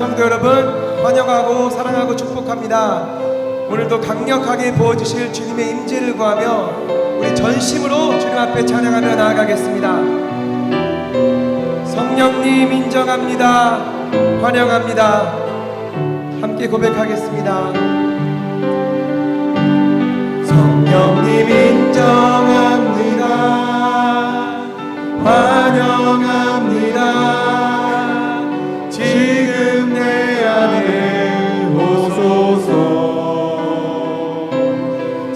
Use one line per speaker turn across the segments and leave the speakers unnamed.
성도 여러분, 환영하고 사랑하고 축복합니다. 오늘도 강력하게 부어주실 주님의 임재를 구하며 우리 전심으로 주님 앞에 찬양하며 나아가겠습니다. 성령님 인정합니다. 환영합니다. 함께 고백하겠습니다. 성령님 인정합니다. 환영합니다. 지금 내 안에 오소서.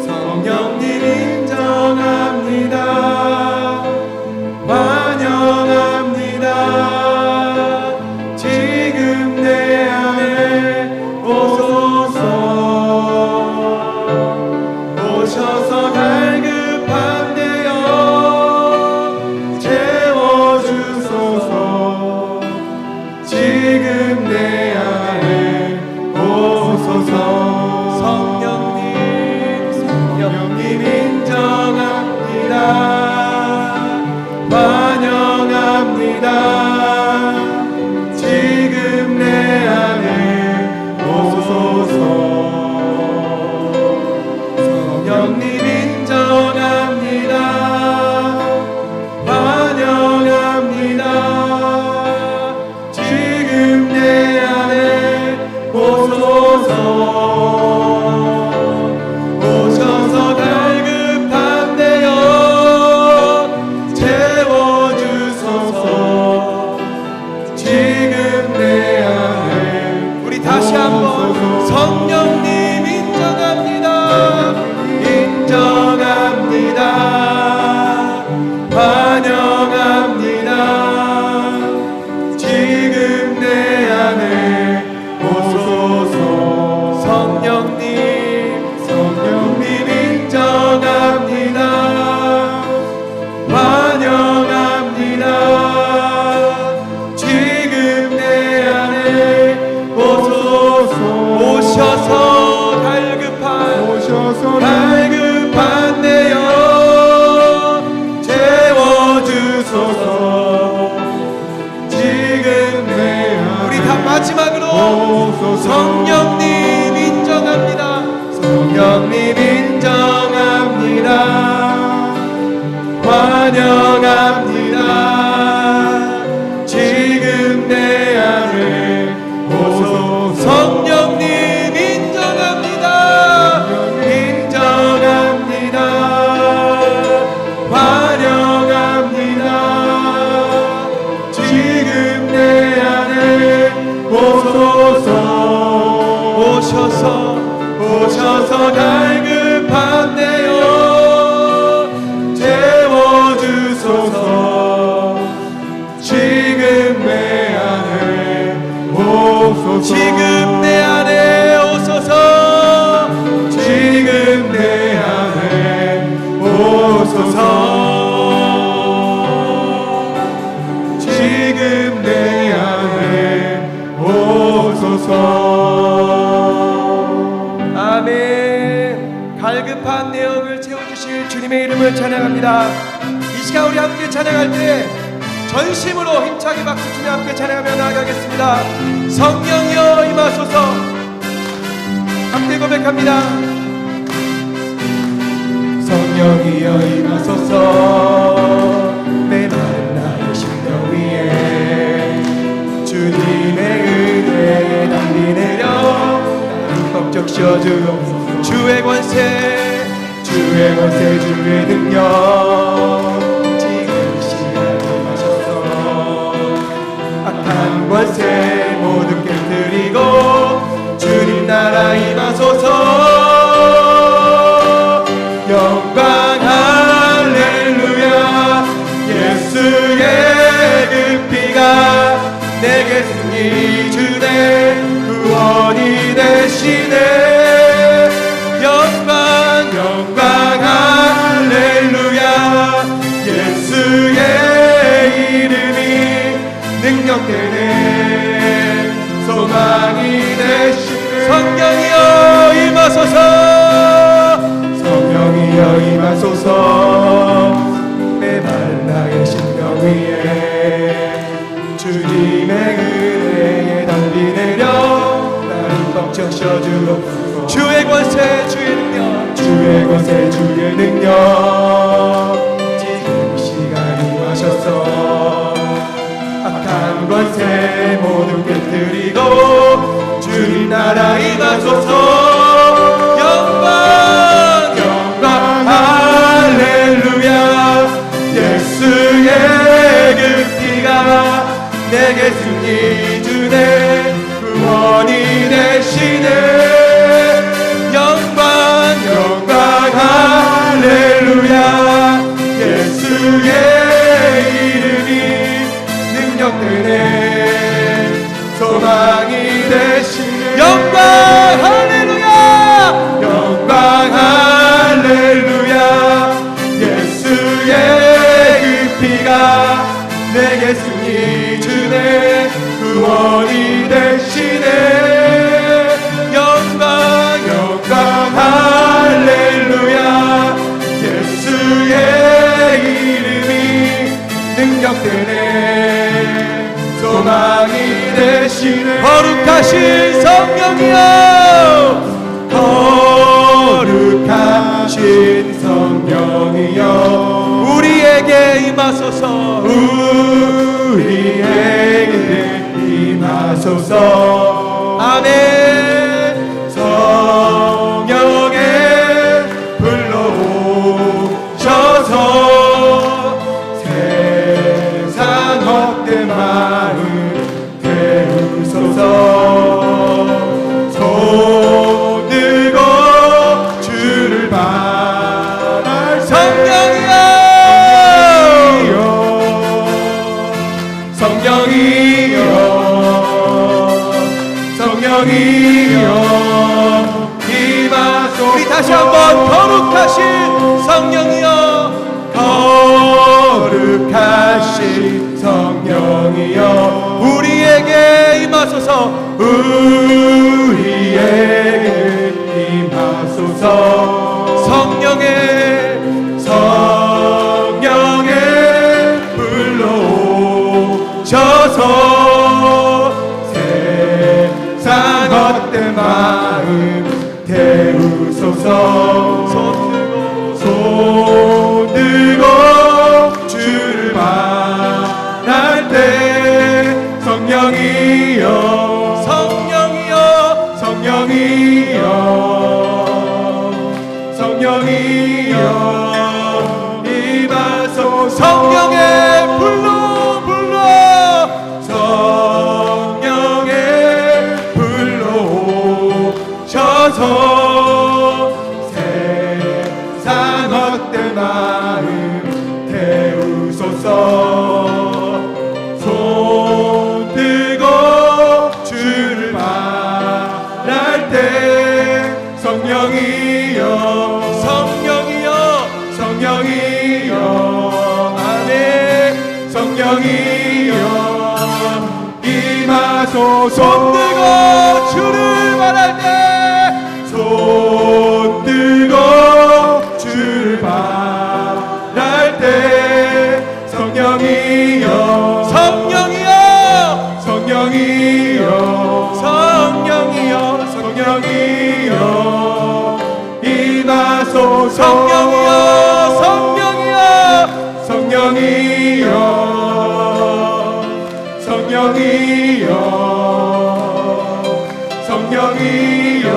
성령님 인정합니다. 환영합니다. 지금 내 안에 오소서. 오셔서 갈급한 데여 채워주소서. 지금 내 안에 오소서. 성령님 인정합니다. 환영합니다. 지금 내 안에 오소서. 성령님 인정합니다. 환영합니다. 지금 내 안에 오소서. 오셔서 갈급한 데여 채워주소서. 지금 내 안에 우리 다시 한번 성령님 인정합니다. 인정합니다. 환영합니다. 지금 내 안에 오소서. 성령님 인정합니다. 환영합니다. 지금 내 안에 오소서. 오셔서 갈급한 데여 채워주소서. 지금 내 안에 우리 다 마지막으로 성령님 인정합니다. 성령님 인정합니다. 환영합니다. 지금 내 안에 오소서. 성령님 인정합니다. 인정합니다. 환영합니다. 지금 내 안에 오소서. 오셔서 갈급한 데여 채워주소서. 지금 내 안에 오소서. 지금 내 안에 오소서. 지금 내 안에 오소서. 지금 내 안에 오소서. 아멘. 갈급한 내역을 채워주실 주님의 이름을 찬양합니다. 이 시간 우리 함께 찬양할 때 전심으로 힘차게 박수 치며 함께 찬양하며 나아가겠습니다. 성령이여 임하소서. 함께 고백합니다. 성령이여 임하소서. 메마른 나의 심령 위에 주님의 은혜에 담비 내려 벅적 씌워주옵소서. 주의 권세 주의 능력 지금 시간에 임하소서. 악한 권세 모두 깨뜨리고 주님 나라 임하소서. 영광 할렐루야. 예수의 그 피가 내게 승리 주네. 구원이 되시네. 영광 할렐루야. 예수의 이름이 능력되네. 소망이 되시네. 성령이여 임하소서. 성령이여 임하소서. 메마른 나의 심령 위에 주님의 은혜에 담비 내려
부셔주옵소서.
주의 권세 주의 능력
주의 권세 주의 능력 지금 시간 임하셔서 악한 권세 모두 깨뜨리고 주님 나라 임하소서.
영광
영광 할렐루야. 예수의 그 피가 내게 승리 주네. 구원이 되시네.
영광
영광 할렐루야. 예수의 이름이 능력되네. 소망이 되시네.
영광 할렐루야
영광 할렐루야. 예수의 그 피가 내게 승리 주네. 구원이 되시네.
영광
영광 할렐루야. 예수의 이름이 능력되네. 소망이 되시네.
거룩하신 성령이여
거룩하신 성령이여
우리에게 임하소서.
우리에게 임하소서.
아멘.
성령의 불러오셔서 세상 헛된 마음 태우소서. 손 들고 주를 바랄
성령이여
성령이여 성령이여 임하소서.
우리 다시 한번 거룩하신 성령이여
거룩하신 성령이여
우리에게 임하소서.
우리에게 임하소서.
성령의
불러오셔서 세상 헛된 마음 태우소서. 손 들고 주를 바랄 때 성령이여
성령이여
성령이여 성령이여 임하소서.
성령의 불러
성령의 불러오셔서 세상 헛된 마음 태우소서. 손 들고 주를 바랄 때 성령이여
성령이여
성령이여
아멘.
성령이여 임하소서.
손 들고 주를 바랄 때
손 들고 주를 바랄 때 성령이여
성령이여
성령이여
성령이여
성령이여 임하소서.
성령이여 성령이여
성령이여 성령이여 성령이여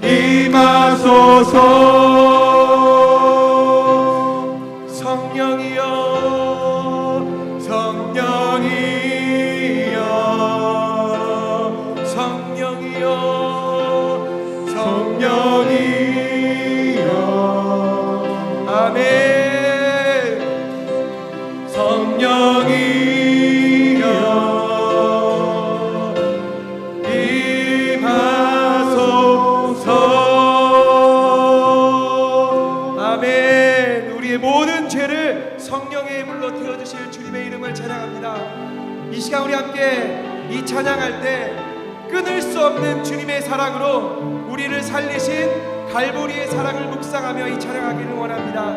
임하소서.
성령이여
성령이여
성령이여
성령이여
아멘.
성령이여 임하소서.
아멘. 우리의 모든 죄를 성령의 물로 태워주실 주님의 이름을 찬양합니다. 이 시간 우리 함께 이 찬양할 때 끊을 수 없는 주님의 사랑으로 우리를 살리신 갈보리의 사랑을 묵상하며 이 찬양하기를 원합니다.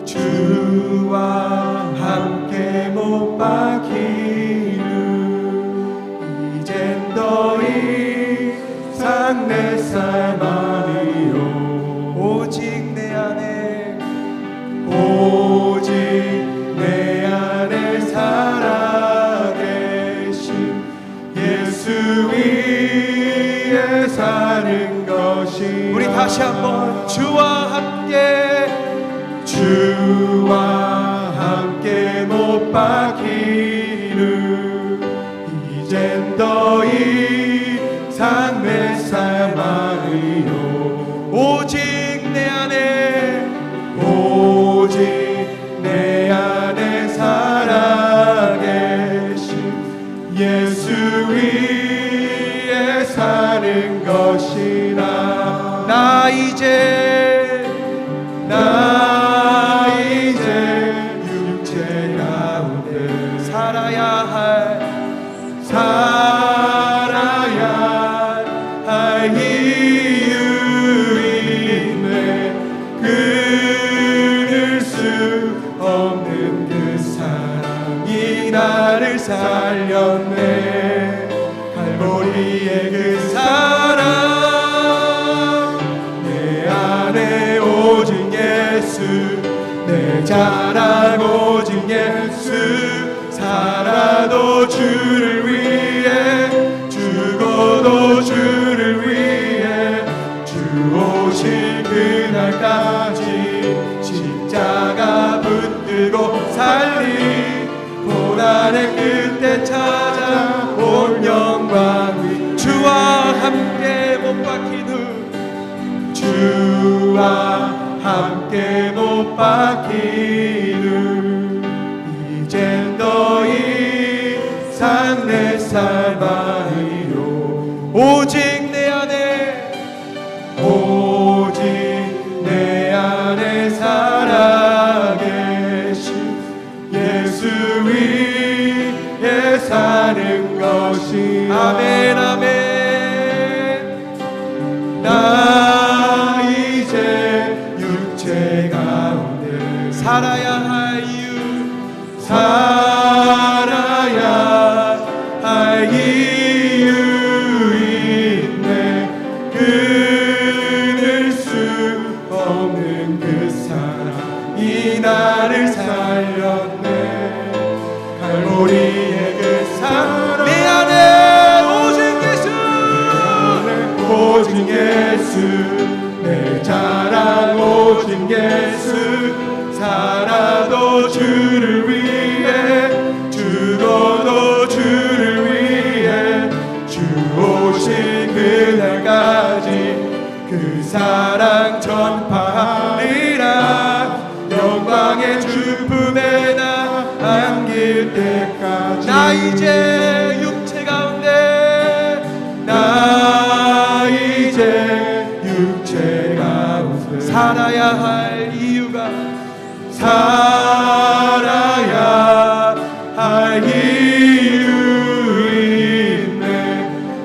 주와 함께 못 박히는 이
다시 한번 주와
함께 못 박히는 이젠 더 이상 내 삶아리요
오직 내 안에
살아계신 예수 위에 사는 것이라
나 이제
육체 가운데
살아야
할 이유 있네 끊을 수 없는 그 사랑이 나를 살렸네 갈보리의 그 사랑 내 안에 오직 예수 내 자랑 오직 예수 살아도 주를 위해 죽어도 주를 위해 주 오실 그날까지 십자가 붙들고 살리 고난의 끝에 찾아온 영광 위
주와 함께 못 박힌 후
주와 함께 못 박히는 이젠 더 이상 내 삶아리요
오직 내 안에
살아계신 예수 위에 사는 것이
아멘 아멘
나 이제 육체 가운데
살아야 할 이유
있네 끊을 수 없는 그 사랑이 나를 살렸네 갈보리의 그 사랑
내 안에
오직 예수 내 자랑 오직 예수 살아도 주를 위해 죽어도 주를 위해 주 오실 그날까지 그 사랑 전파하리라 영광의 주품에 나 안길 때까지
나 이제 육체 가운데
나 이제 육체 가운데
살아야 할 이유가
살아야 할 이유 있네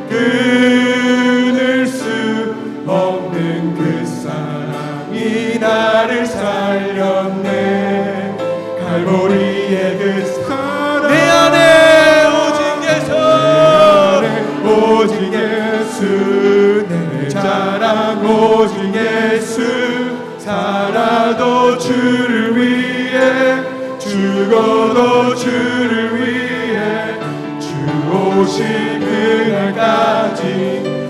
끊을 수 없는 그 사랑이 나를 살렸네 갈보리의 그 사랑
내 안에
오직 예수 내 자랑 오직 예수 살아도 주를 위해 죽어도 주를 위해 주 오실 그날까지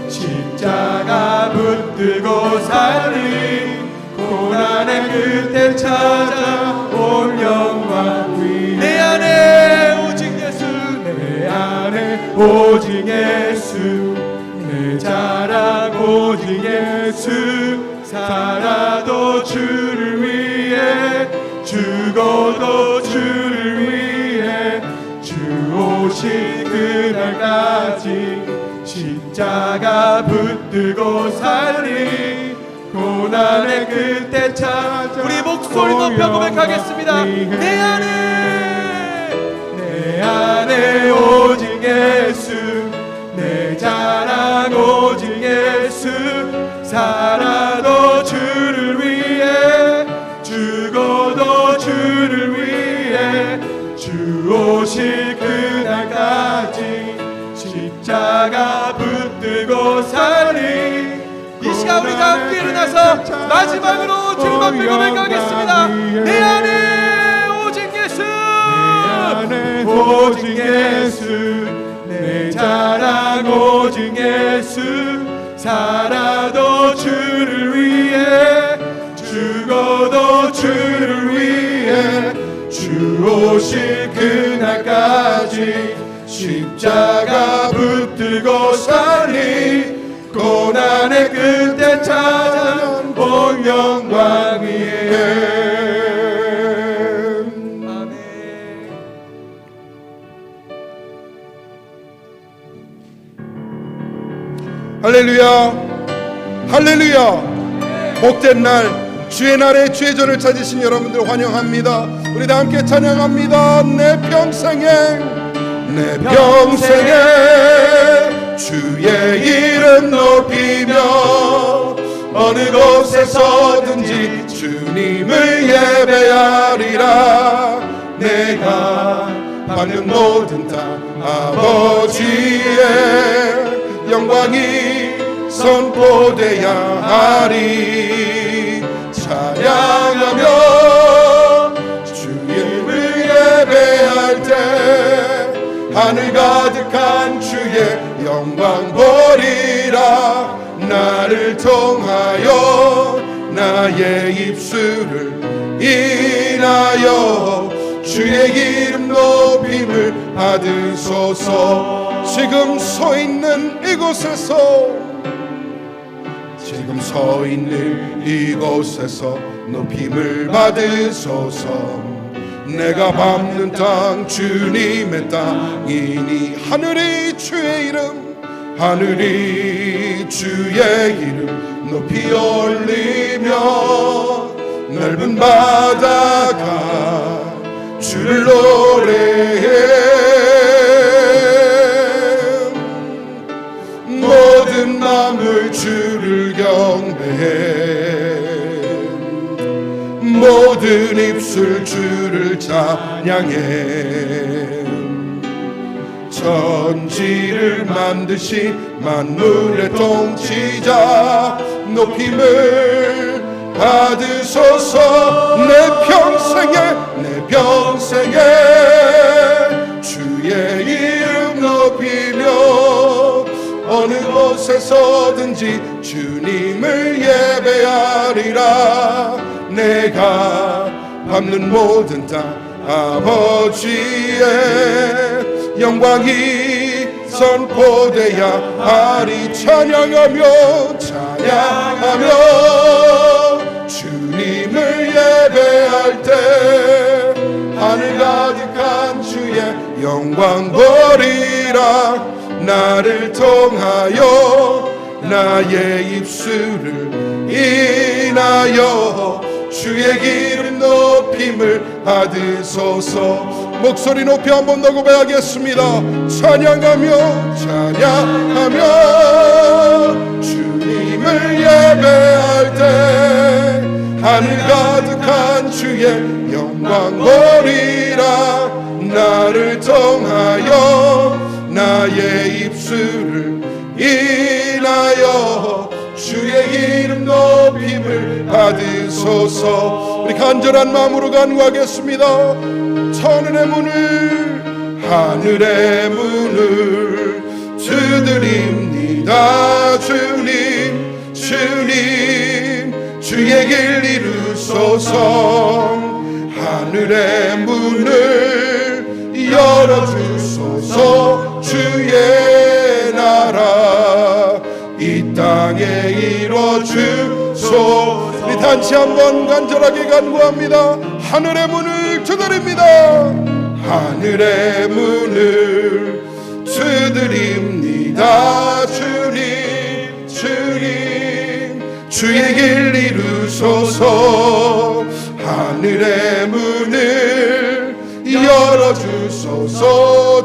십자가 붙들고 살리 고난의 끝에 찾아온 영광 위에
내 안에 오직 예수
내 안에 오직 예수 내 자랑 오직 예수 살아도 주를 위해 죽어도 주를 위해 주 오실 그날까지 십자가 붙들고 살리 고난의 끝에 찾아
우리 목소리 높여 고백하겠습니다. 내
안에 오직 예수 내 자랑 오직 예수 살아도 주를 위해 죽어도 주를 위해 주 오실 그날까지 십자가 붙들고 살리
이 시간 우리 다 함께 일어나서 마지막으로 주님 앞에 고백하겠습니다. 내 안에 오직 예수
오직 예수 내 자랑 오직 예수 살아도 주를 위해 주를 위해 주 오실 그날까지 십자가 붙들고 살리 고난의 끝에 찾아온 본 영광 위에.
아멘.
할렐루야 할렐루야. 복된 날 주의 날에 주의 전을 찾으신 여러분들 환영합니다. 우리 다 함께 찬양합니다. 내 평생에 주의 이름 높이며 어느 곳에서든지 주님을 예배하리라. 내가 받는 모든 땅 아버지의 영광이 선포되야 하리. 찬양하며 주님을 예배할 때 하늘 가득한 주의 영광 보리라. 나를 통하여 나의 입술을 인하여 주의 이름 높임을 받으소서. 지금 서 있는 이곳에서 높임을 받으소서. 내가 밟는 땅 주님의 땅이니 하늘이 주의 이름 높이 올리며 넓은 바다가 주를 노래해. 모든 만물 주를 경배해. 모든 입술 주를 찬양해. 천지를 만드신 만물의 통치자 높임을 받으소서. 내 평생에 주의 이름 높이며 어느 곳에서든지 주님을 예배하리라. 내가 밟는 모든 땅 아버지의 영광이 선포되야 하리. 찬양하며 주님을 예배할 때 하늘 가득한 주의 영광 보리라. 나를 통하여 나의 입술을 인하여 주의 이름 높임을 받으소서. 목소리 높이 한 번 더 고백하겠습니다. 찬양하며 주님을 예배할 때 하늘 가득한 주의 영광 보리라. 나를 통하여 나의 입술을 인하여 주의 이름 높임을 받으소서. 우리 간절한 마음으로 간구하겠습니다. 하늘의 문을 두드립니다. 주님 주의 길 이루소서. 하늘의 문을 열어주소서. 주의 나라 이 땅에 이루어주소서. 우리 단체 한번 간절하게 간구합니다. 하늘의 문을 두드립니다. 하늘의 문을 두드립니다. 주님 주의 길 이루소서. 하늘의 문을 열어주소서.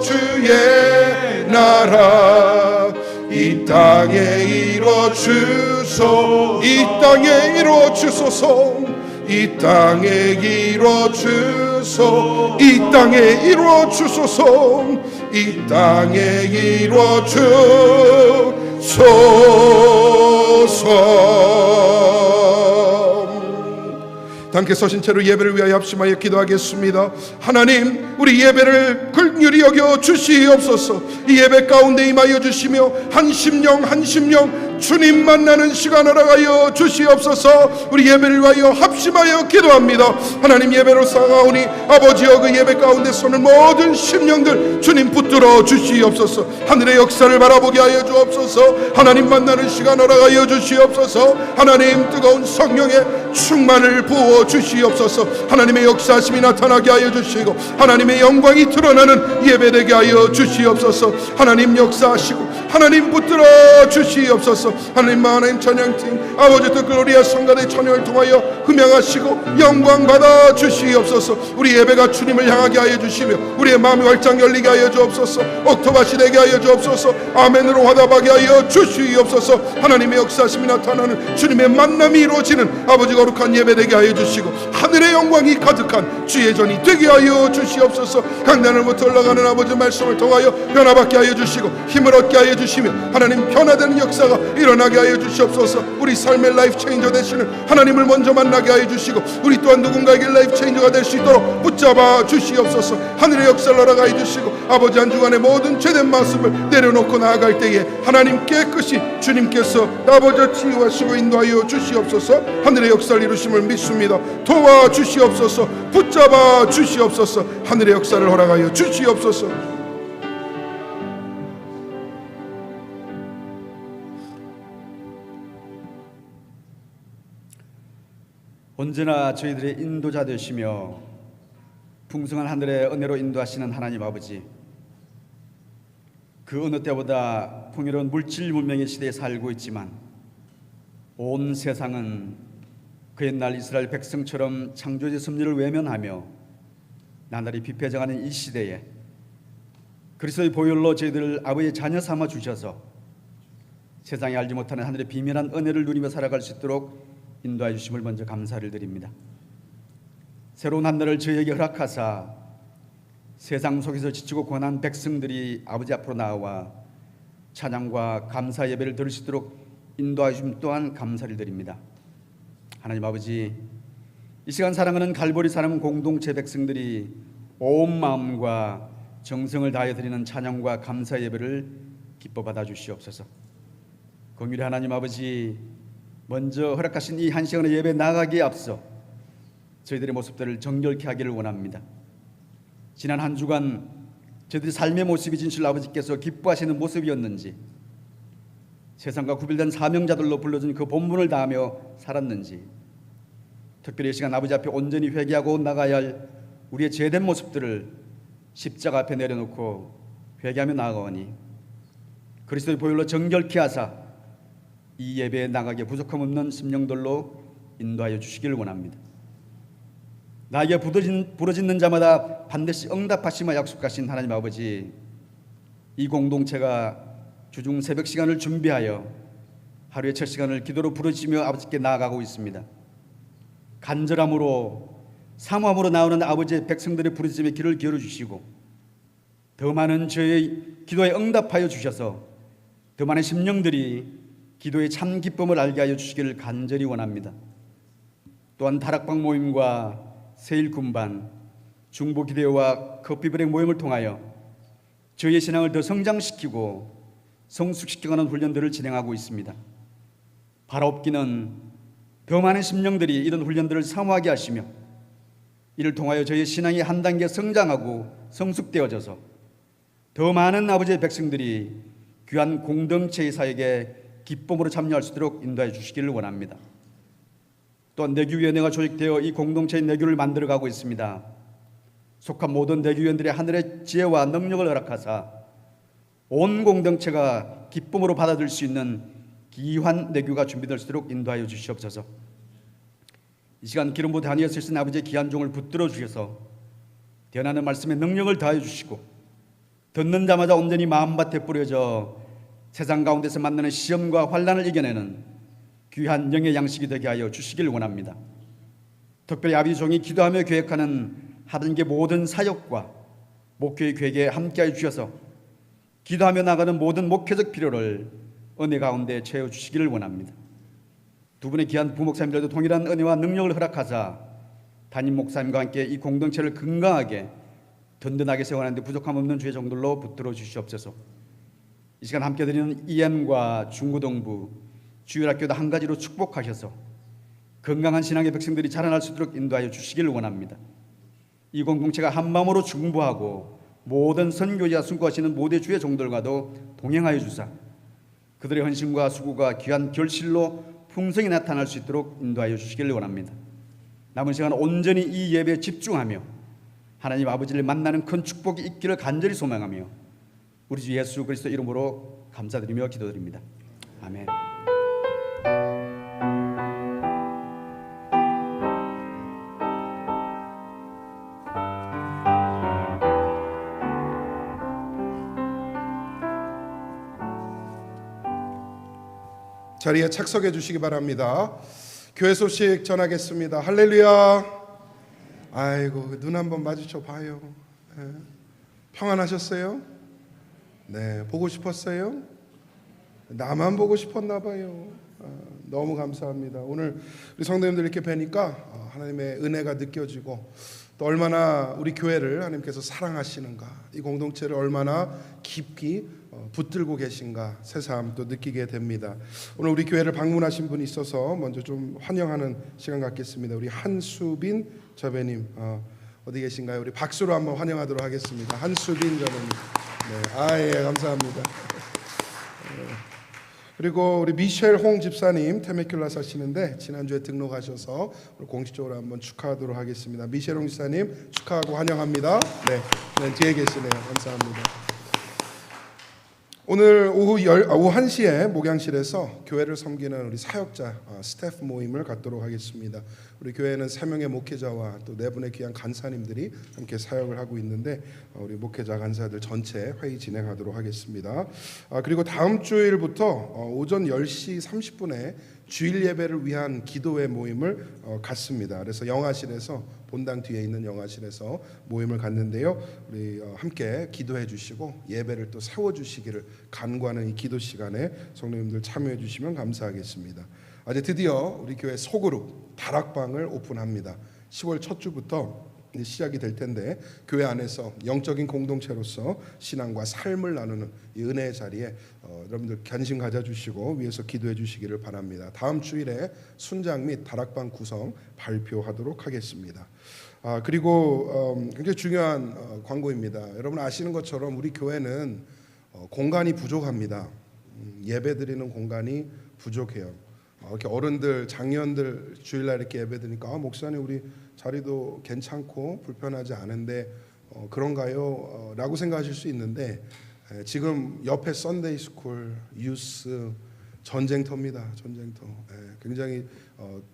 주의 나라 이 땅에 이루어주소서. 이 땅에 이루어주소서. 이 땅에 이루어주소서. 이 땅에 이루어주소서. 이 땅에 이루어주소서. 함께 서신 채로 예배를 위하여 합심하여 기도하겠습니다. 하나님, 우리 예배를 긍휼히 여겨 주시옵소서. 이 예배 가운데 임하여 주시며 한 심령 주님 만나는 시간 허락하여 주시옵소서. 우리 예배를 위하여 합심하여 기도합니다. 하나님, 예배로 쌓아오니 아버지여 그 예배 가운데 서는 모든 심령들 주님 붙들어 주시옵소서. 하늘의 역사를 바라보게 하여 주옵소서. 하나님 만나는 시간 허락하여 주시옵소서. 하나님, 뜨거운 성령의 충만을 부어 주시옵소서. 하나님의 역사심이 나타나게 하여 주시고 하나님의 영광이 드러나는 예배되게 하여 주시옵소서. 하나님 역사하시고 하나님 붙들어 주시옵소서. 하나님 찬양팀 아버지 또 글로리아 성가대 찬양을 통하여 흠양하시고 영광 받아 주시옵소서. 우리 예배가 주님을 향하게 하여 주시며 우리의 마음이 활짝 열리게 하여 주옵소서. 옥토밭이 되게 하여 주옵소서. 아멘으로 화답하게 하여 주시옵소서. 하나님의 역사심이 나타나는 주님의 만남이 이루어지는 아버지 거룩한 예배 되게 하여 주시고 하늘의 영광이 가득한 주의 전이 되게 하여 주시옵소서. 강단을부터 올라가는 아버지 말씀을 통하여 변화받게 하여 주시고 힘을 얻게 하여 주시며 하나님 변화되는 역사가 일어나게 하여 주시옵소서. 우리 삶의 라이프 체인저 되시는 하나님을 먼저 만나게 하여 주시고 우리 또한 누군가에게 라이프 체인저가 될 수 있도록 붙잡아 주시옵소서. 하늘의 역사를 허락하여 주시고 아버지 한 주간의 모든 죄된 모습을 내려놓고 나아갈 때에 하나님 깨끗이 주님께서 아버지 치유하시고 인도하여 주시옵소서. 하늘의 역사를 이루심을 믿습니다. 도와주시옵소서. 붙잡아 주시옵소서. 하늘의 역사를 허락하여 주시옵소서.
언제나 저희들의 인도자 되시며 풍성한 하늘의 은혜로 인도하시는 하나님 아버지, 그 어느 때보다 풍요로운 물질 문명의 시대에 살고 있지만 온 세상은 그 옛날 이스라엘 백성처럼 창조주의 섭리를 외면하며 나날이 비패정하는 이 시대에 그리스도의 보혈로 저희들을 아버지의 자녀 삼아 주셔서 세상이 알지 못하는 하늘의 비밀한 은혜를 누리며 살아갈 수 있도록 인도해 주심을 먼저 감사를 드립니다. 새로운 한 날을 저희에게 허락하사 세상 속에서 지치고 고난한 백성들이 아버지 앞으로 나와 찬양과 감사 예배를 드릴 수 있도록 인도해 주심 또한 감사를 드립니다. 하나님 아버지, 이 시간 사랑하는 갈보리 사람 공동체 백성들이 온 마음과 정성을 다해 드리는 찬양과 감사 예배를 기뻐 받아 주시옵소서. 긍휼의 하나님 아버지, 먼저 허락하신 이 한 시간의 예배 나가기에 앞서 저희들의 모습들을 정결케 하기를 원합니다. 지난 한 주간 저희들의 삶의 모습이 진실 아버지께서 기뻐하시는 모습이었는지, 세상과 구별된 사명자들로 불러준 그 본분을 다하며 살았는지, 특별히 이 시간 아버지 앞에 온전히 회개하고 나가야 할 우리의 죄된 모습들을 십자가 앞에 내려놓고 회개하며 나아가오니 그리스도의 보혈로 정결케 하사 이 예배에 나가게 부족함 없는 심령들로 인도하여 주시기를 원합니다. 나에게 부르짖는 자마다 반드시 응답하시며 약속하신 하나님 아버지, 이 공동체가 주중 새벽 시간을 준비하여 하루의 첫 시간을 기도로 부르짖으며 아버지께 나아가고 있습니다. 간절함으로 사모함으로 나오는 아버지의 백성들의 부르짖음에 귀를 기울여 주시고 더 많은 저의 기도에 응답하여 주셔서 더 많은 심령들이 기도의 참 기쁨을 알게 하여 주시기를 간절히 원합니다. 또한 다락방 모임과 세일 군반, 중보 기대와 커피 브레이크 모임을 통하여 저희의 신앙을 더 성장시키고 성숙시켜가는 훈련들을 진행하고 있습니다. 바라옵기는 더 많은 심령들이 이런 훈련들을 사모하게 하시며 이를 통하여 저희의 신앙이 한 단계 성장하고 성숙되어져서 더 많은 아버지의 백성들이 귀한 공동체의 사역에 기쁨으로 참여할 수 있도록 인도해 주시기를 원합니다. 또한 내규위원회가 조직되어 이 공동체의 내규를 만들어가고 있습니다. 속한 모든 내규위원들의 하늘의 지혜와 능력을 허락하사 온 공동체가 기쁨으로 받아들일 수 있는 귀한 내규가 준비될 수 있도록 인도하여 주시옵소서. 이 시간 기름 부어 다니엘 쓰신 아버지의 귀한 종을 붙들어 주셔서 대언하는 말씀에 능력을 다해 주시고 듣는 자마다 온전히 마음밭에 뿌려져 세상 가운데서 만나는 시험과 환난을 이겨내는 귀한 영의 양식이 되게 하여 주시길 원합니다. 특별히 아버지 종이 기도하며 계획하는 하반기 모든 사역과 목회의 계획에 함께하여 주셔서 기도하며 나가는 모든 목회적 필요를 은혜 가운데 채워주시기를 원합니다. 두 분의 귀한 부목사님들도 동일한 은혜와 능력을 허락하사 담임 목사님과 함께 이 공동체를 건강하게 든든하게 세워가는 데 부족함 없는 주의 종들로 붙들어 주시옵소서. 이 시간 함께 드리는 EM과 중고등부, 주일학교도 한 가지로 축복하셔서 건강한 신앙의 백성들이 자라날 수 있도록 인도하여 주시기를 원합니다. 이 공동체가 한마음으로 중보하고 모든 선교지와 순교하시는 모든 주의 종들과도 동행하여 주사 그들의 헌신과 수고가 귀한 결실로 풍성히 나타날 수 있도록 인도하여 주시기를 원합니다. 남은 시간 온전히 이 예배에 집중하며 하나님 아버지를 만나는 큰 축복이 있기를 간절히 소망하며 우리 주 예수 그리스도 이름으로 감사드리며 기도드립니다. 아멘.
자리에 착석해 주시기 바랍니다. 교회 소식 전하겠습니다. 할렐루야. 아이고, 눈 한번 마주쳐 봐요. 네. 평안하셨어요? 네, 보고 싶었어요? 나만 보고 싶었나 봐요. 너무 감사합니다. 오늘 우리 성도님들 이렇게 뵈니까 하나님의 은혜가 느껴지고 또 얼마나 우리 교회를 하나님께서 사랑하시는가, 이 공동체를 얼마나 깊이 붙들고 계신가 새삼 또 느끼게 됩니다. 오늘 우리 교회를 방문하신 분이 있어서 먼저 좀 환영하는 시간 갖겠습니다. 우리 한수빈 자매님 어디 계신가요? 우리 박수로 한번 환영하도록 하겠습니다. 한수빈 자매님. 네, 예, 감사합니다. 그리고 우리 미셸 홍 집사님 테메큘라 사시는데 지난주에 등록하셔서 공식적으로 한번 축하하도록 하겠습니다. 미셸 홍 집사님 축하하고 환영합니다. 네, 뒤에 계시네요. 감사합니다. 오늘 오후 1시에 목양실에서 교회를 섬기는 우리 사역자 스태프 모임을 갖도록 하겠습니다. 우리 교회는 3명의 목회자와 또 4분의 귀한 간사님들이 함께 사역을 하고 있는데 우리 목회자 간사들 전체 회의 진행하도록 하겠습니다. 그리고 다음 주일부터 오전 10시 30분에 주일 예배를 위한 기도회 모임을 갖습니다. 그래서 영화실에서 본당 뒤에 있는 영화실에서 모임을 갖는데요. 우리 함께 기도해 주시고 예배를 또 세워 주시기를 간구하는 이 기도 시간에 성도님들 참여해 주시면 감사하겠습니다. 어제 드디어 우리 교회 소그룹 다락방을 오픈합니다. 10월 첫 주부터 시작이 될 텐데 교회 안에서 영적인 공동체로서 신앙과 삶을 나누는 이 은혜의 자리에 여러분들 관심 가져주시고 위에서 기도해 주시기를 바랍니다. 다음 주일에 순장 및 다락방 구성 발표하도록 하겠습니다. 그리고 굉장히 중요한 광고입니다. 여러분 아시는 것처럼 우리 교회는 공간이 부족합니다. 예배드리는 공간이 부족해요. 이렇게 어른들, 장년들 주일날 이렇게 예배드리니까 목사님 우리 자리도 괜찮고 불편하지 않은데 그런가요? 라고 생각하실 수 있는데 지금 옆에 썬데이 스쿨, 유스, 전쟁터입니다. 전쟁터. 굉장히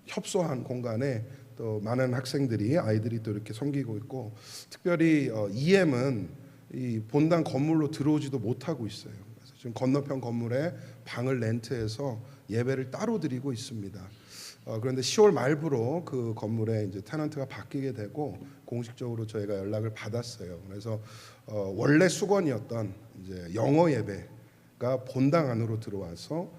협소한 공간에 또 많은 학생들이 아이들이 또 이렇게 섬기고 있고 특별히 EM은 이 본당 건물로 들어오지도 못하고 있어요. 그래서 지금 건너편 건물에 방을 렌트해서 예배를 따로 드리고 있습니다. 그런데 10월 말부로 그 건물에 이제 테넌트가 바뀌게 되고 공식적으로 저희가 연락을 받았어요. 그래서 원래 수건이었던 이제 영어 예배가 본당 안으로 들어와서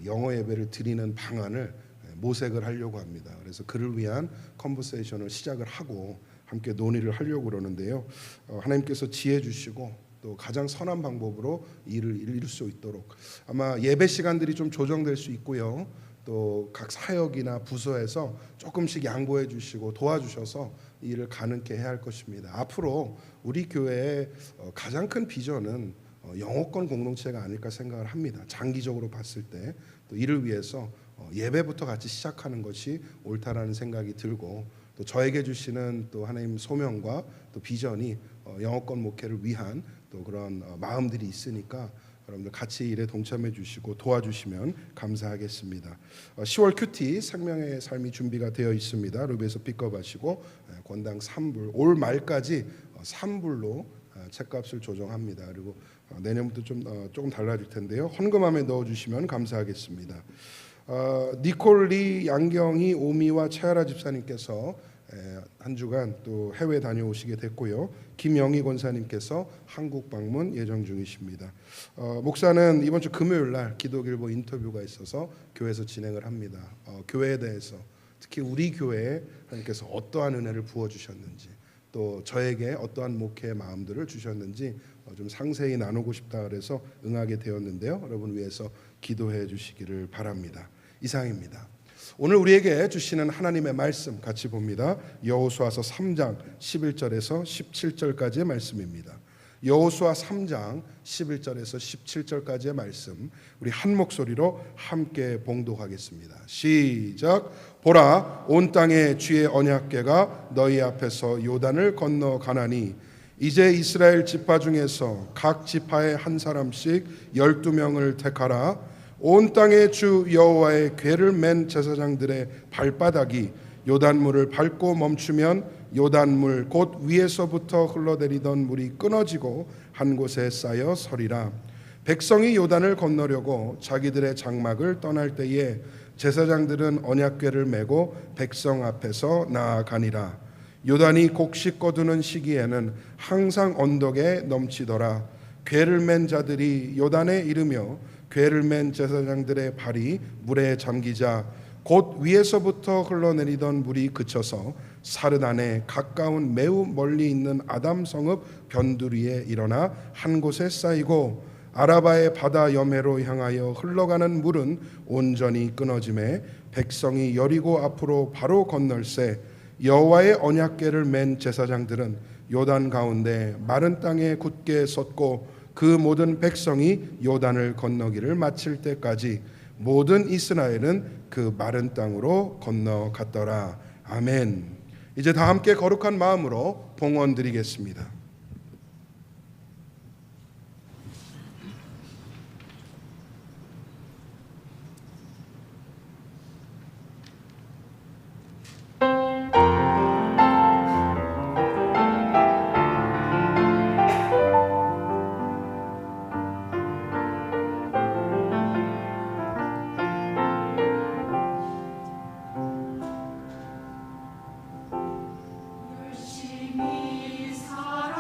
영어 예배를 드리는 방안을 모색을 하려고 합니다. 그래서 그를 위한 컨버세이션을 시작을 하고 함께 논의를 하려고 그러는데요. 하나님께서 지혜 주시고 또 가장 선한 방법으로 일을 이룰 수 있도록 아마 예배 시간들이 좀 조정될 수 있고요. 또 각 사역이나 부서에서 조금씩 양보해 주시고 도와주셔서 이 일을 가능케 해야 할 것입니다. 앞으로 우리 교회의 가장 큰 비전은 영어권 공동체가 아닐까 생각을 합니다. 장기적으로 봤을 때 또 이를 위해서 예배부터 같이 시작하는 것이 옳다라는 생각이 들고 또 저에게 주시는 또 하나님 소명과 또 비전이 영어권 목회를 위한 또 그런 마음들이 있으니까 여러분들 같이 일에 동참해 주시고 도와주시면 감사하겠습니다. 10월 큐티 생명의 삶이 준비가 되어 있습니다. 루비에서 픽업하시고 권당 3불 올 말까지 3불로 책값을 조정합니다. 그리고 내년부터 조금 달라질 텐데요. 헌금함에 넣어주시면 감사하겠습니다. 니콜리 양경이 오미와 최하라 집사님께서 한 주간 또 해외 다녀오시게 됐고요. 김영희 권사님께서 한국 방문 예정 중이십니다. 목사는 이번 주 금요일 날 기도길보 인터뷰가 있어서 교회에서 진행을 합니다. 교회에 대해서 특히 우리 교회에 하나님께서 어떠한 은혜를 부어주셨는지 또 저에게 어떠한 목회의 마음들을 주셨는지 좀 상세히 나누고 싶다 그래서 응하게 되었는데요. 여러분 위해서 기도해 주시기를 바랍니다. 이상입니다. 오늘 우리에게 주시는 하나님의 말씀 같이 봅니다. 여호수아서 3장 11절에서 17절까지의 말씀입니다. 여호수아 3장 11절에서 17절까지의 말씀 우리 한 목소리로 함께 봉독하겠습니다. 시작. 보라, 온 땅에 주의 언약궤가 너희 앞에서 요단을 건너 가나니 이제 이스라엘 지파 중에서 각 지파에 한 사람씩 12명을 택하라. 온 땅의 주 여호와의 궤를 맨 제사장들의 발바닥이 요단물을 밟고 멈추면 요단물 곧 위에서부터 흘러내리던 물이 끊어지고 한 곳에 쌓여 서리라. 백성이 요단을 건너려고 자기들의 장막을 떠날 때에 제사장들은 언약궤를 메고 백성 앞에서 나아가니라. 요단이 곡식 거두는 시기에는 항상 언덕에 넘치더라. 궤를 맨 자들이 요단에 이르며 궤를 맨 제사장들의 발이 물에 잠기자 곧 위에서부터 흘러내리던 물이 그쳐서 사르단에 가까운 매우 멀리 있는 아담 성읍 변두리에 일어나 한 곳에 쌓이고 아라바의 바다 여매로 향하여 흘러가는 물은 온전히 끊어짐에 백성이 여리고 앞으로 바로 건널새 여호와의 언약궤를 맨 제사장들은 요단 가운데 마른 땅에 굳게 섰고 그 모든 백성이 요단을 건너기를 마칠 때까지 모든 이스라엘은 그 마른 땅으로 건너갔더라. 아멘. 이제 다 함께 거룩한 마음으로 봉헌 드리겠습니다.
열심히 살아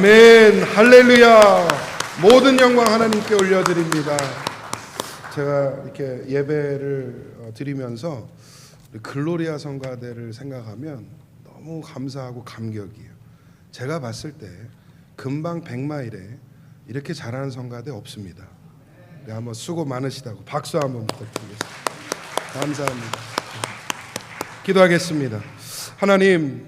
아멘. 할렐루야. 모든 영광 하나님께 올려드립니다. 제가 이렇게 예배를 드리면서 글로리아 성가대를 생각하면 너무 감사하고 감격이에요. 제가 봤을 때 금방 100마일에 이렇게 잘하는 성가대 없습니다. 네, 한번 수고 많으시다고 박수 한번 부탁드리겠습니다. 감사합니다. 기도하겠습니다. 하나님,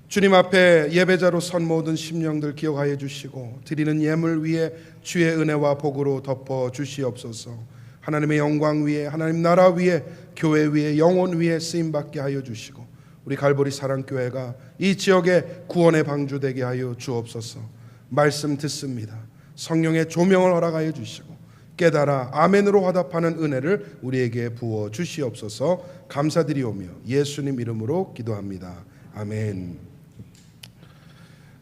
주님 앞에 예배자로 선 모든 심령들 기억하여 주시고 드리는 예물 위에 주의 은혜와 복으로 덮어 주시옵소서. 하나님의 영광 위에, 하나님 나라 위에, 교회 위에, 영혼 위에 쓰임받게 하여 주시고 우리 갈보리 사랑교회가 이 지역의 구원의 방주 되게 하여 주옵소서. 말씀 듣습니다. 성령의 조명을 허락하여 주시고 깨달아 아멘으로 화답하는 은혜를 우리에게 부어 주시옵소서. 감사드리오며 예수님 이름으로 기도합니다. 아멘.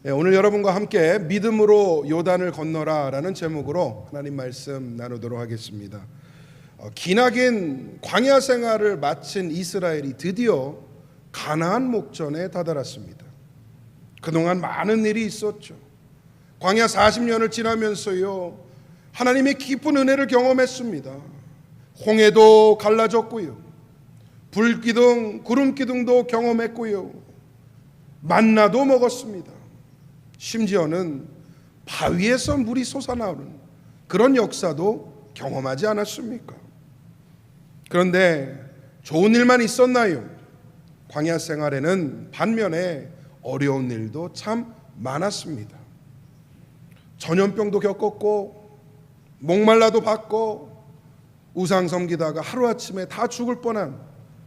네, 오늘 여러분과 함께 믿음으로 요단을 건너라 라는 제목으로 하나님 말씀 나누도록 하겠습니다. 기나긴 광야 생활을 마친 이스라엘이 드디어 가나안 목전에 다다랐습니다. 그동안 많은 일이 있었죠. 광야 40년을 지나면서요, 하나님의 깊은 은혜를 경험했습니다. 홍해도 갈라졌고요, 불기둥, 구름기둥도 경험했고요, 만나도 먹었습니다. 심지어는 바위에서 물이 솟아나오는 그런 역사도 경험하지 않았습니까? 그런데 좋은 일만 있었나요? 광야 생활에는 반면에 어려운 일도 참 많았습니다. 전염병도 겪었고 목말라도 받고 우상 섬기다가 하루아침에 다 죽을 뻔한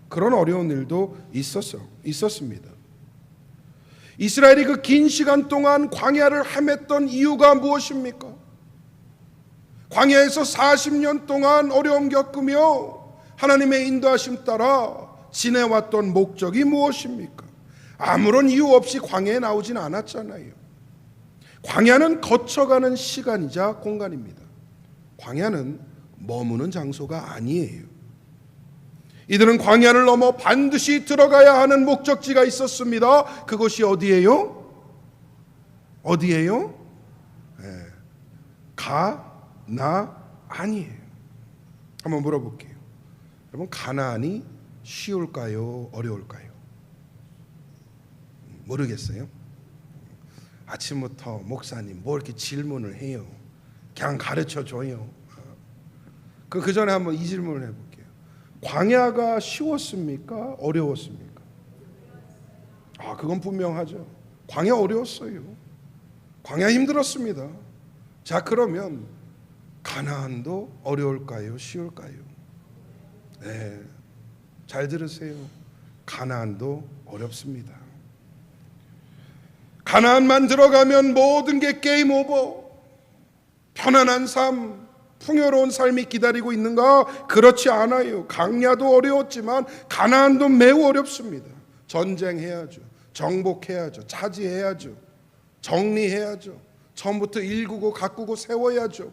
그런 어려운 일도 있었습니다. 이스라엘이 그 긴 시간 동안 광야를 헤맸던 이유가 무엇입니까? 광야에서 40년 동안 어려움 겪으며 하나님의 인도하심 따라 지내왔던 목적이 무엇입니까? 아무런 이유 없이 광야에 나오진 않았잖아요. 광야는 거쳐가는 시간이자 공간입니다. 광야는 머무는 장소가 아니에요. 이들은 광야를 넘어 반드시 들어가야 하는 목적지가 있었습니다. 그것이 어디예요? 어디예요? 네. 가나안이에요. 한번 물어볼게요. 여러분, 가나안이 쉬울까요? 어려울까요? 모르겠어요. 아침부터 목사님 뭐 이렇게 질문을 해요? 그냥 가르쳐 줘요. 그 전에 한번 이 질문을 해볼게요. 광야가 쉬웠습니까? 어려웠습니까? 그건 분명하죠. 광야 어려웠어요. 광야 힘들었습니다. 자, 그러면 가나안도 어려울까요? 쉬울까요? 네, 잘 들으세요. 가나안도 어렵습니다. 가나안만 들어가면 모든 게 게임 오버. 편안한 삶, 풍요로운 삶이 기다리고 있는가? 그렇지 않아요. 광야도 어려웠지만 가나안도 매우 어렵습니다. 전쟁해야죠. 정복해야죠. 차지해야죠. 정리해야죠. 처음부터 일구고 가꾸고 세워야죠.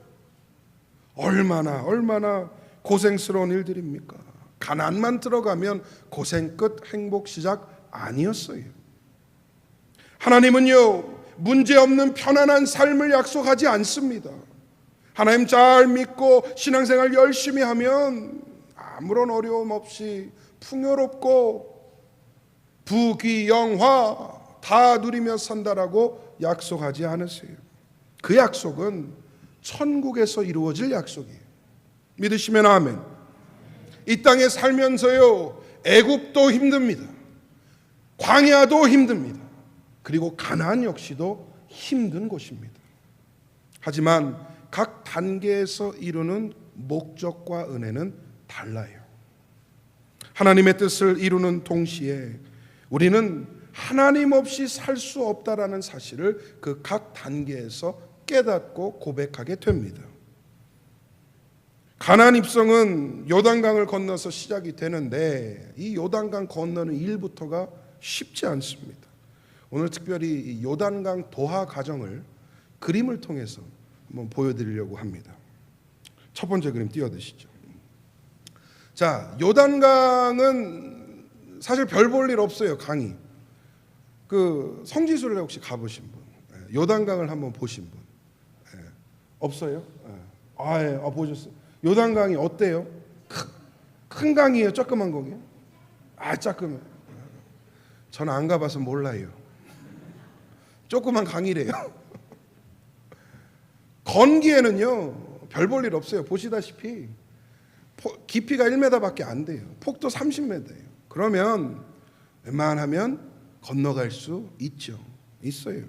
얼마나 고생스러운 일들입니까? 가나안만 들어가면 고생 끝 행복 시작 아니었어요. 하나님은요, 문제없는 편안한 삶을 약속하지 않습니다. 하나님 잘 믿고 신앙생활 열심히 하면 아무런 어려움 없이 풍요롭고 부귀영화 다 누리며 산다라고 약속하지 않으세요. 그 약속은 천국에서 이루어질 약속이에요. 믿으시면 아멘. 이 땅에 살면서요, 애굽도 힘듭니다. 광야도 힘듭니다. 그리고 가나안 역시도 힘든 곳입니다. 하지만 각 단계에서 이루는 목적과 은혜는 달라요. 하나님의 뜻을 이루는 동시에 우리는 하나님 없이 살 수 없다라는 사실을 그 각 단계에서 깨닫고 고백하게 됩니다. 가나안 입성은 요단강을 건너서 시작이 되는데 이 요단강 건너는 일부터가 쉽지 않습니다. 오늘 특별히 이 요단강 도하 과정을 그림을 통해서 한번 보여드리려고 합니다. 첫 번째 그림 띄워드시죠. 자, 요단강은 사실 별 볼 일 없어요. 강이. 그 성지순례 혹시 가보신 분? 요단강을 한번 보신 분? 예. 없어요? 예. 보셨어요? 요단강이 어때요? 큰 강이에요? 조그만 강이에요? 조그만. 저는 안 가봐서 몰라요. 조그만 강이래요. 건기에는요 별 볼 일 없어요. 보시다시피 깊이가 1m밖에 안 돼요. 폭도 30m예요. 그러면 웬만하면 건너갈 수 있어요.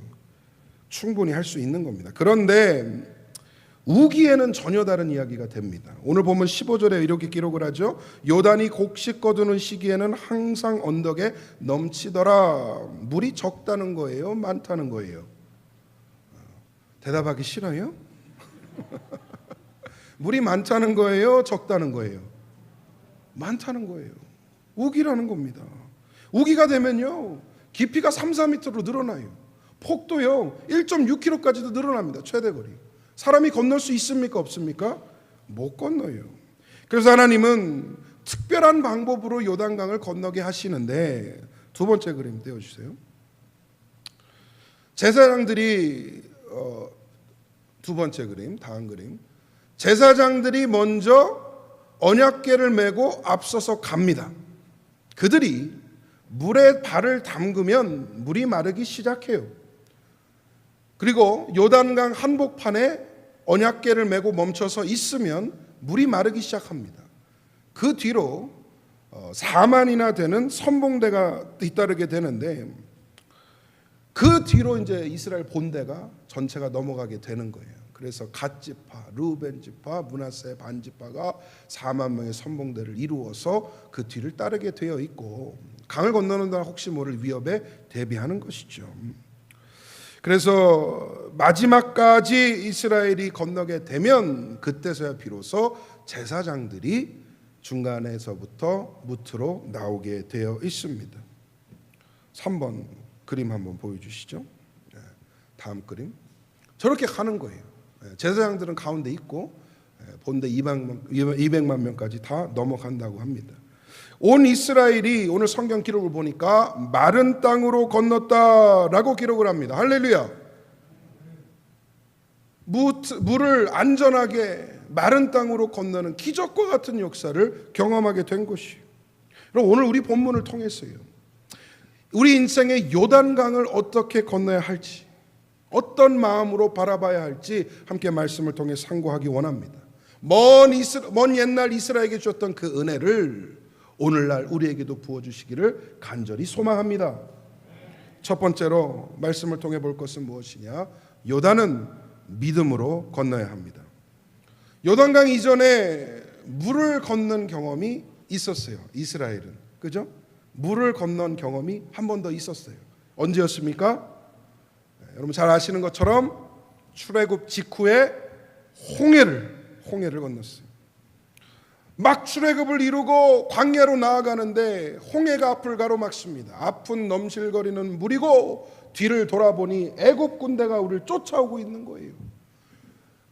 충분히 할 수 있는 겁니다. 그런데 우기에는 전혀 다른 이야기가 됩니다. 오늘 보면 15절에 이렇게 기록을 하죠. 요단이 곡식 거두는 시기에는 항상 언덕에 넘치더라. 물이 적다는 거예요? 많다는 거예요? 대답하기 싫어요? 물이 많다는 거예요? 적다는 거예요? 많다는 거예요. 우기라는 겁니다. 우기가 되면요 깊이가 3, 4m로 늘어나요. 폭도요 1.6km까지도 늘어납니다. 최대거리. 사람이 건널 수 있습니까? 없습니까? 못 건너요. 그래서 하나님은 특별한 방법으로 요단강을 건너게 하시는데, 두 번째 그림 떼어주세요. 제사장들이 두 번째 그림, 다음 그림. 제사장들이 먼저 언약궤를 메고 앞서서 갑니다. 그들이 물에 발을 담그면 물이 마르기 시작해요. 그리고 요단강 한복판에 언약궤를 메고 멈춰서 있으면 물이 마르기 시작합니다. 그 뒤로 4만이나 되는 선봉대가 뒤따르게 되는데, 그 뒤로 이제 이스라엘 본대가 전체가 넘어가게 되는 거예요. 그래서 갓 지파, 르우벤 지파, 므낫세 반 지파가 4만 명의 선봉대를 이루어서 그 뒤를 따르게 되어 있고, 강을 건너는 동안 혹시 모를 위협에 대비하는 것이죠. 그래서 마지막까지 이스라엘이 건너게 되면 그때서야 비로소 제사장들이 중간에서부터 무트로 나오게 되어 있습니다. 3번 그림 한번 보여주시죠. 다음 그림. 저렇게 가는 거예요. 제사장들은 가운데 있고 본대 200만 명까지 다 넘어간다고 합니다. 온 이스라엘이 오늘 성경 기록을 보니까 마른 땅으로 건넜다라고 기록을 합니다. 할렐루야. 물을 안전하게 마른 땅으로 건너는 기적과 같은 역사를 경험하게 된 것이에요. 그럼 오늘 우리 본문을 통해서요, 우리 인생의 요단강을 어떻게 건너야 할지, 어떤 마음으로 바라봐야 할지 함께 말씀을 통해 상고하기 원합니다. 먼 옛날 이스라엘에게 주었던 그 은혜를 오늘날 우리에게도 부어주시기를 간절히 소망합니다. 첫 번째로 말씀을 통해 볼 것은 무엇이냐? 요단은 믿음으로 건너야 합니다. 요단강 이전에 물을 건넌 경험이 있었어요. 이스라엘은. 그죠? 물을 건넌 경험이 한 번 더 있었어요. 언제였습니까? 여러분 잘 아시는 것처럼 출애굽 직후에 홍해를 건넜어요. 막 출애굽을 이루고 광야로 나아가는데 홍해가 앞을 가로막습니다. 앞은 넘실거리는 물이고 뒤를 돌아보니 애굽 군대가 우리를 쫓아오고 있는 거예요.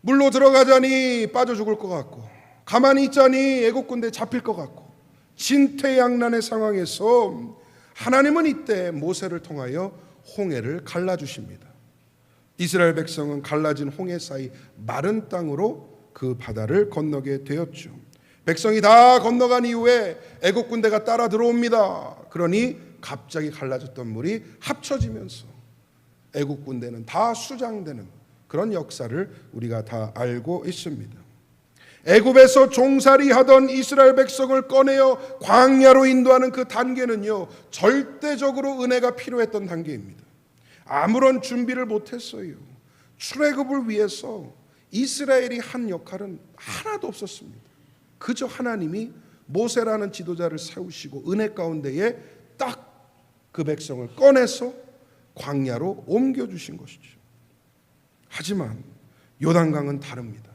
물로 들어가자니 빠져 죽을 것 같고, 가만히 있자니 애굽 군대에 잡힐 것 같고, 진퇴양난의 상황에서 하나님은 이때 모세를 통하여 홍해를 갈라주십니다. 이스라엘 백성은 갈라진 홍해 사이 마른 땅으로 그 바다를 건너게 되었죠. 백성이 다 건너간 이후에 애국 군대가 따라 들어옵니다. 그러니 갑자기 갈라졌던 물이 합쳐지면서 애국 군대는 다 수장되는 그런 역사를 우리가 다 알고 있습니다. 애굽에서 종살이 하던 이스라엘 백성을 꺼내어 광야로 인도하는 그 단계는요, 절대적으로 은혜가 필요했던 단계입니다. 아무런 준비를 못했어요. 출애굽을 위해서 이스라엘이 한 역할은 하나도 없었습니다. 그저 하나님이 모세라는 지도자를 세우시고 은혜 가운데에 딱 그 백성을 꺼내서 광야로 옮겨주신 것이죠. 하지만 요단강은 다릅니다.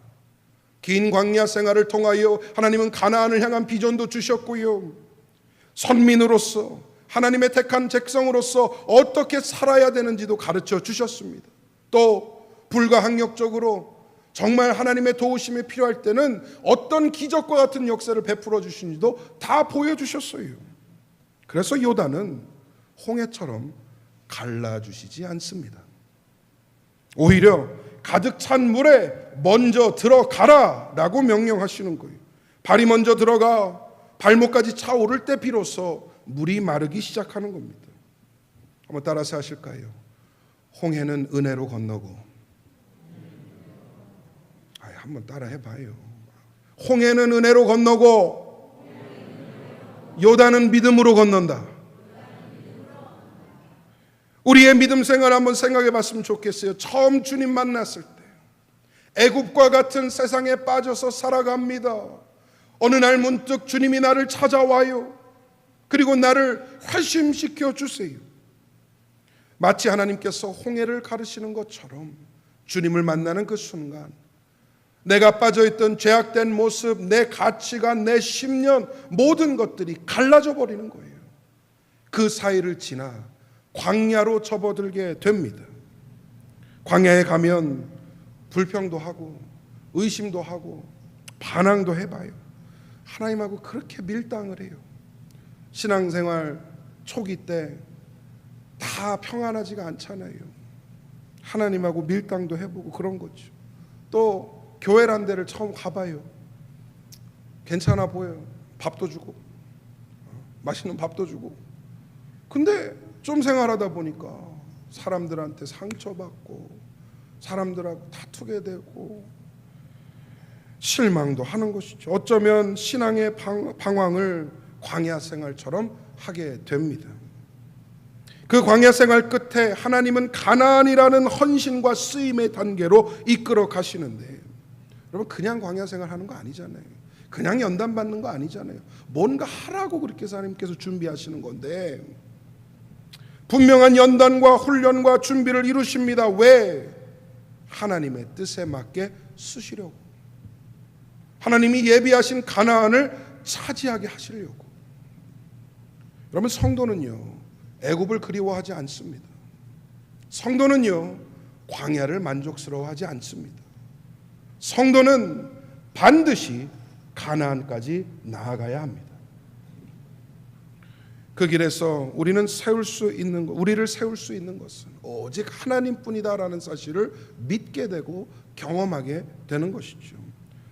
긴 광야 생활을 통하여 하나님은 가나안을 향한 비전도 주셨고요, 선민으로서 하나님의 택한 백성으로서 어떻게 살아야 되는지도 가르쳐 주셨습니다. 또 불가항력적으로 정말 하나님의 도우심이 필요할 때는 어떤 기적과 같은 역사를 베풀어 주시는지도 다 보여주셨어요. 그래서 요단은 홍해처럼 갈라주시지 않습니다. 오히려 가득 찬 물에 먼저 들어가라 라고 명령하시는 거예요. 발이 먼저 들어가 발목까지 차오를 때 비로소 물이 마르기 시작하는 겁니다. 한번 따라서 하실까요? 홍해는 은혜로 건너고. 한번 따라 해봐요. 홍해는 은혜로 건너고 요단은 믿음으로 건넌다. 우리의 믿음 생활 한번 생각해 봤으면 좋겠어요. 처음 주님 만났을 때 애굽과 같은 세상에 빠져서 살아갑니다. 어느 날 문득 주님이 나를 찾아와요. 그리고 나를 회심시켜 주세요. 마치 하나님께서 홍해를 가르시는 것처럼 주님을 만나는 그 순간 내가 빠져있던 죄악된 모습, 내 가치관, 내 심년 모든 것들이 갈라져 버리는 거예요. 그 사이를 지나 광야로 접어들게 됩니다. 광야에 가면 불평도 하고 의심도 하고 반항도 해봐요. 하나님하고 그렇게 밀당을 해요. 신앙생활 초기 때 다 평안하지가 않잖아요. 하나님하고 밀당도 해보고 그런 거죠. 또 교회란 데를 처음 가봐요. 괜찮아 보여요. 밥도 주고 맛있는 밥도 주고. 근데 좀 생활하다 보니까 사람들한테 상처받고 사람들하고 다투게 되고 실망도 하는 것이죠. 어쩌면 신앙의 방황을 광야 생활처럼 하게 됩니다. 그 광야 생활 끝에 하나님은 가나안이라는 헌신과 쓰임의 단계로 이끌어 가시는데, 여러분 그냥 광야 생활 하는 거 아니잖아요. 그냥 연단 받는 거 아니잖아요. 뭔가 하라고 그렇게 하나님께서 준비하시는 건데, 분명한 연단과 훈련과 준비를 이루십니다. 왜? 하나님의 뜻에 맞게 쓰시려고. 하나님이 예비하신 가나안을 차지하게 하시려고. 여러분 성도는요 애굽을 그리워하지 않습니다. 성도는요 광야를 만족스러워하지 않습니다. 성도는 반드시 가나안까지 나아가야 합니다. 그 길에서 우리를 세울 수 있는 것은 오직 하나님뿐이다라는 사실을 믿게 되고 경험하게 되는 것이죠.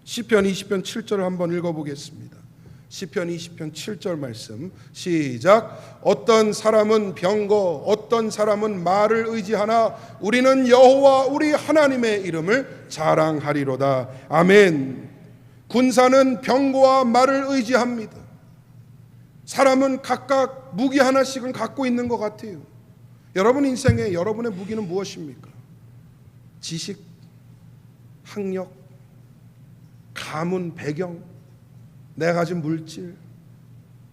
시편 20편 7절을 한번 읽어보겠습니다. 시편 20편 7절 말씀 시작. 어떤 사람은 병거 어떤 사람은 말을 의지하나 우리는 여호와 우리 하나님의 이름을 자랑하리로다. 아멘. 군사는 병거와 말을 의지합니다. 사람은 각각 무기 하나씩은 갖고 있는 것 같아요. 여러분 인생에 여러분의 무기는 무엇입니까? 지식, 학력, 가문, 배경, 내가 가진 물질,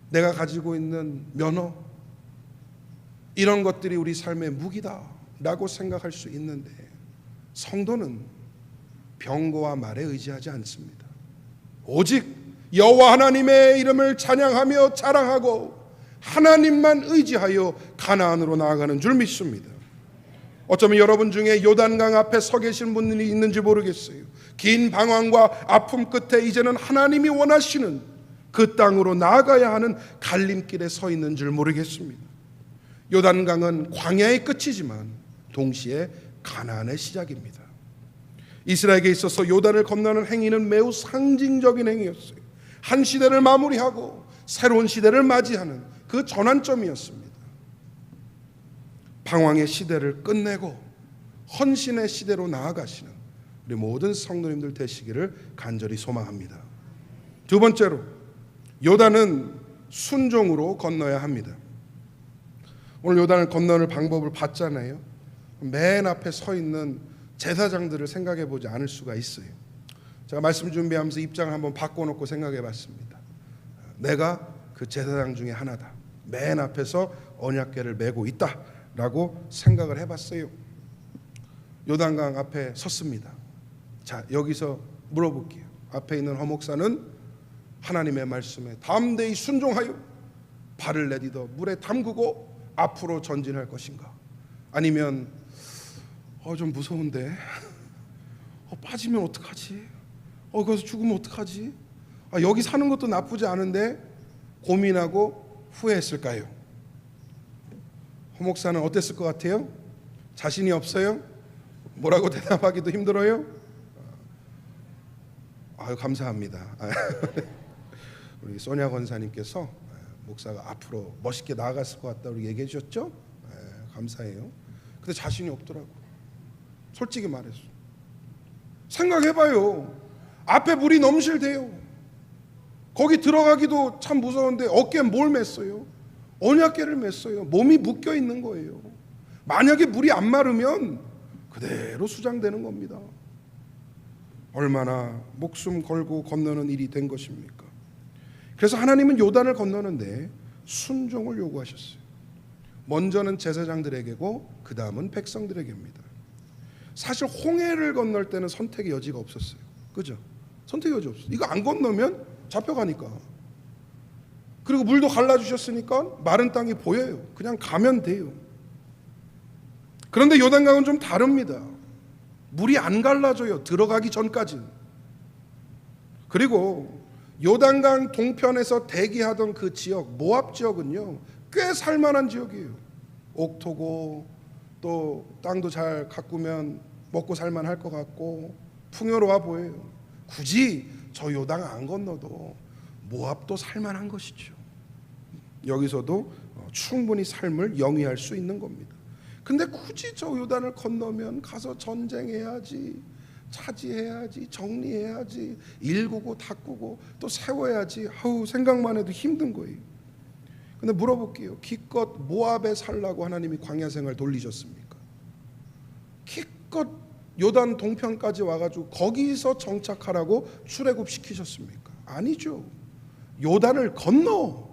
내가 가지고 있는 면허, 이런 것들이 우리 삶의 무기다라고 생각할 수 있는데, 성도는 병거와 말에 의지하지 않습니다. 오직 여호와 하나님의 이름을 찬양하며 자랑하고 하나님만 의지하여 가나안으로 나아가는 줄 믿습니다. 어쩌면 여러분 중에 요단강 앞에 서 계신 분들이 있는지 모르겠어요. 긴 방황과 아픔 끝에 이제는 하나님이 원하시는 그 땅으로 나아가야 하는 갈림길에 서 있는 줄 모르겠습니다. 요단강은 광야의 끝이지만 동시에 가나안의 시작입니다. 이스라엘에게 있어서 요단을 건너는 행위는 매우 상징적인 행위였어요. 한 시대를 마무리하고 새로운 시대를 맞이하는 그 전환점이었습니다. 방황의 시대를 끝내고 헌신의 시대로 나아가시는 우리 모든 성도님들 되시기를 간절히 소망합니다. 두 번째로, 요단은 순종으로 건너야 합니다. 오늘 요단을 건너는 방법을 봤잖아요. 맨 앞에 서 있는 제사장들을 생각해 보지 않을 수가 있어요. 제가 말씀 준비하면서 입장을 한번 바꿔놓고 생각해 봤습니다. 내가 그 제사장 중에 하나다. 맨 앞에서 언약궤를 메고 있다라고 생각을 해봤어요. 요단강 앞에 섰습니다. 자, 여기서 물어볼게요. 앞에 있는 허목사는 하나님의 말씀에 담대히 순종하여 발을 내디뎌 물에 담그고 앞으로 전진할 것인가? 아니면 좀 무서운데 빠지면 어떡하지? 거기서 죽으면 어떡하지? 여기 사는 것도 나쁘지 않은데 고민하고 후회했을까요? 허목사는 어땠을 것 같아요? 자신이 없어요? 뭐라고 대답하기도 힘들어요? 아유, 감사합니다. 우리 소냐 권사님께서 목사가 앞으로 멋있게 나아갔을 것 같다고 얘기해 주셨죠? 감사해요. 근데 자신이 없더라고. 솔직히 말해서 생각해봐요. 앞에 물이 넘실대요. 거기 들어가기도 참 무서운데 어깨에 뭘 맸어요? 언약궤를 맸어요. 몸이 묶여 있는 거예요. 만약에 물이 안 마르면 그대로 수장되는 겁니다. 얼마나 목숨 걸고 건너는 일이 된 것입니까? 그래서 하나님은 요단을 건너는데 순종을 요구하셨어요. 먼저는 제사장들에게고 그 다음은 백성들에게입니다. 사실 홍해를 건널 때는 선택의 여지가 없었어요. 그죠? 선택의 여지 없어요. 이거 안 건너면 잡혀가니까. 그리고 물도 갈라주셨으니까 마른 땅이 보여요. 그냥 가면 돼요. 그런데 요단강은 좀 다릅니다. 물이 안 갈라져요. 들어가기 전까지는. 그리고 요단강 동편에서 대기하던 그 지역, 모압 지역은요, 꽤 살만한 지역이에요. 옥토고 또 땅도 잘 가꾸면 먹고 살만할 것 같고 풍요로워 보여요. 굳이 저 요단 안 건너도 모압도 살만한 것이죠. 여기서도 충분히 삶을 영위할 수 있는 겁니다. 근데 굳이 저 요단을 건너면 가서 전쟁해야지, 차지해야지, 정리해야지, 일구고 닦고 또 세워야지. 아우, 생각만 해도 힘든 거예요. 근데 물어볼게요. 기껏 모압에 살라고 하나님이 광야 생활 돌리셨습니까? 기껏 요단 동편까지 와가지고 거기서 정착하라고 출애굽 시키셨습니까? 아니죠. 요단을 건너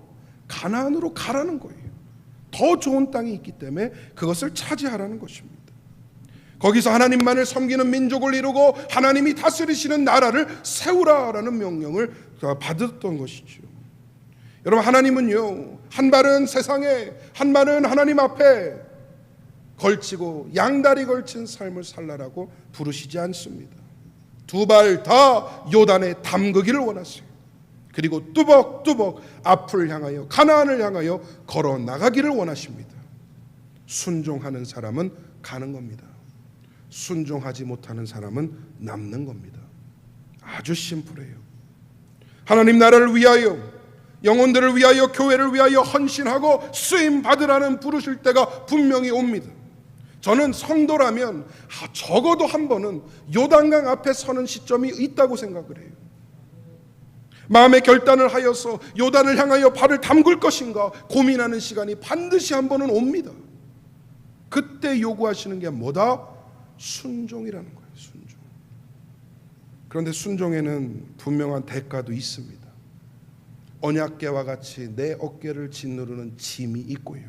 가나안으로 가라는 거예요. 더 좋은 땅이 있기 때문에 그것을 차지하라는 것입니다. 거기서 하나님만을 섬기는 민족을 이루고 하나님이 다스리시는 나라를 세우라라는 명령을 받았던 것이죠. 여러분, 하나님은요, 한 발은 세상에, 한 발은 하나님 앞에 걸치고 양다리 걸친 삶을 살라라고 부르시지 않습니다. 두 발 다 요단에 담그기를 원하세요. 그리고 뚜벅뚜벅 앞을 향하여, 가나안을 향하여 걸어 나가기를 원하십니다. 순종하는 사람은 가는 겁니다. 순종하지 못하는 사람은 남는 겁니다. 아주 심플해요. 하나님 나라를 위하여, 영혼들을 위하여, 교회를 위하여 헌신하고 쓰임 받으라는 부르실 때가 분명히 옵니다. 저는 성도라면 적어도 한 번은 요단강 앞에 서는 시점이 있다고 생각을 해요. 마음의 결단을 하여서 요단을 향하여 발을 담글 것인가 고민하는 시간이 반드시 한 번은 옵니다. 그때 요구하시는 게 뭐다? 순종이라는 거예요. 순종. 그런데 순종에는 분명한 대가도 있습니다. 언약궤와 같이 내 어깨를 짓누르는 짐이 있고요,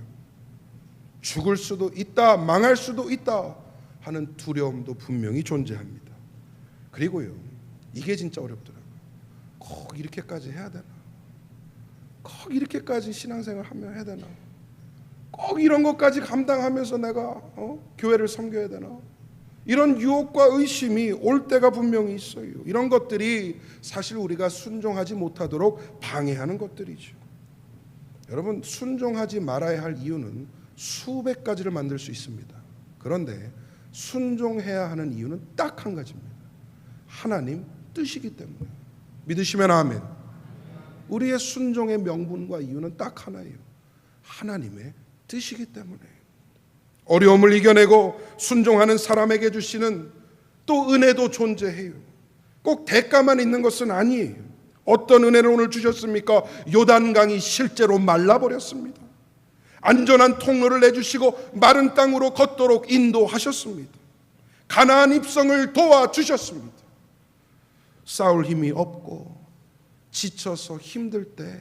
죽을 수도 있다, 망할 수도 있다 하는 두려움도 분명히 존재합니다. 그리고요, 이게 진짜 어렵더라고요. 꼭 이렇게까지 해야 되나? 꼭 이렇게까지 신앙생활 하며 해야 되나? 꼭 이런 것까지 감당하면서 내가 교회를 섬겨야 되나? 이런 유혹과 의심이 올 때가 분명히 있어요. 이런 것들이 사실 우리가 순종하지 못하도록 방해하는 것들이죠. 여러분, 순종하지 말아야 할 이유는 수백 가지를 만들 수 있습니다. 그런데 순종해야 하는 이유는 딱 한 가지입니다. 하나님 뜻이기 때문에. 믿으시면 아멘. 우리의 순종의 명분과 이유는 딱 하나예요. 하나님의 뜻이기 때문에. 어려움을 이겨내고 순종하는 사람에게 주시는 또 은혜도 존재해요. 꼭 대가만 있는 것은 아니에요. 어떤 은혜를 오늘 주셨습니까? 요단강이 실제로 말라버렸습니다. 안전한 통로를 내주시고 마른 땅으로 걷도록 인도하셨습니다. 가나안 입성을 도와주셨습니다. 싸울 힘이 없고 지쳐서 힘들 때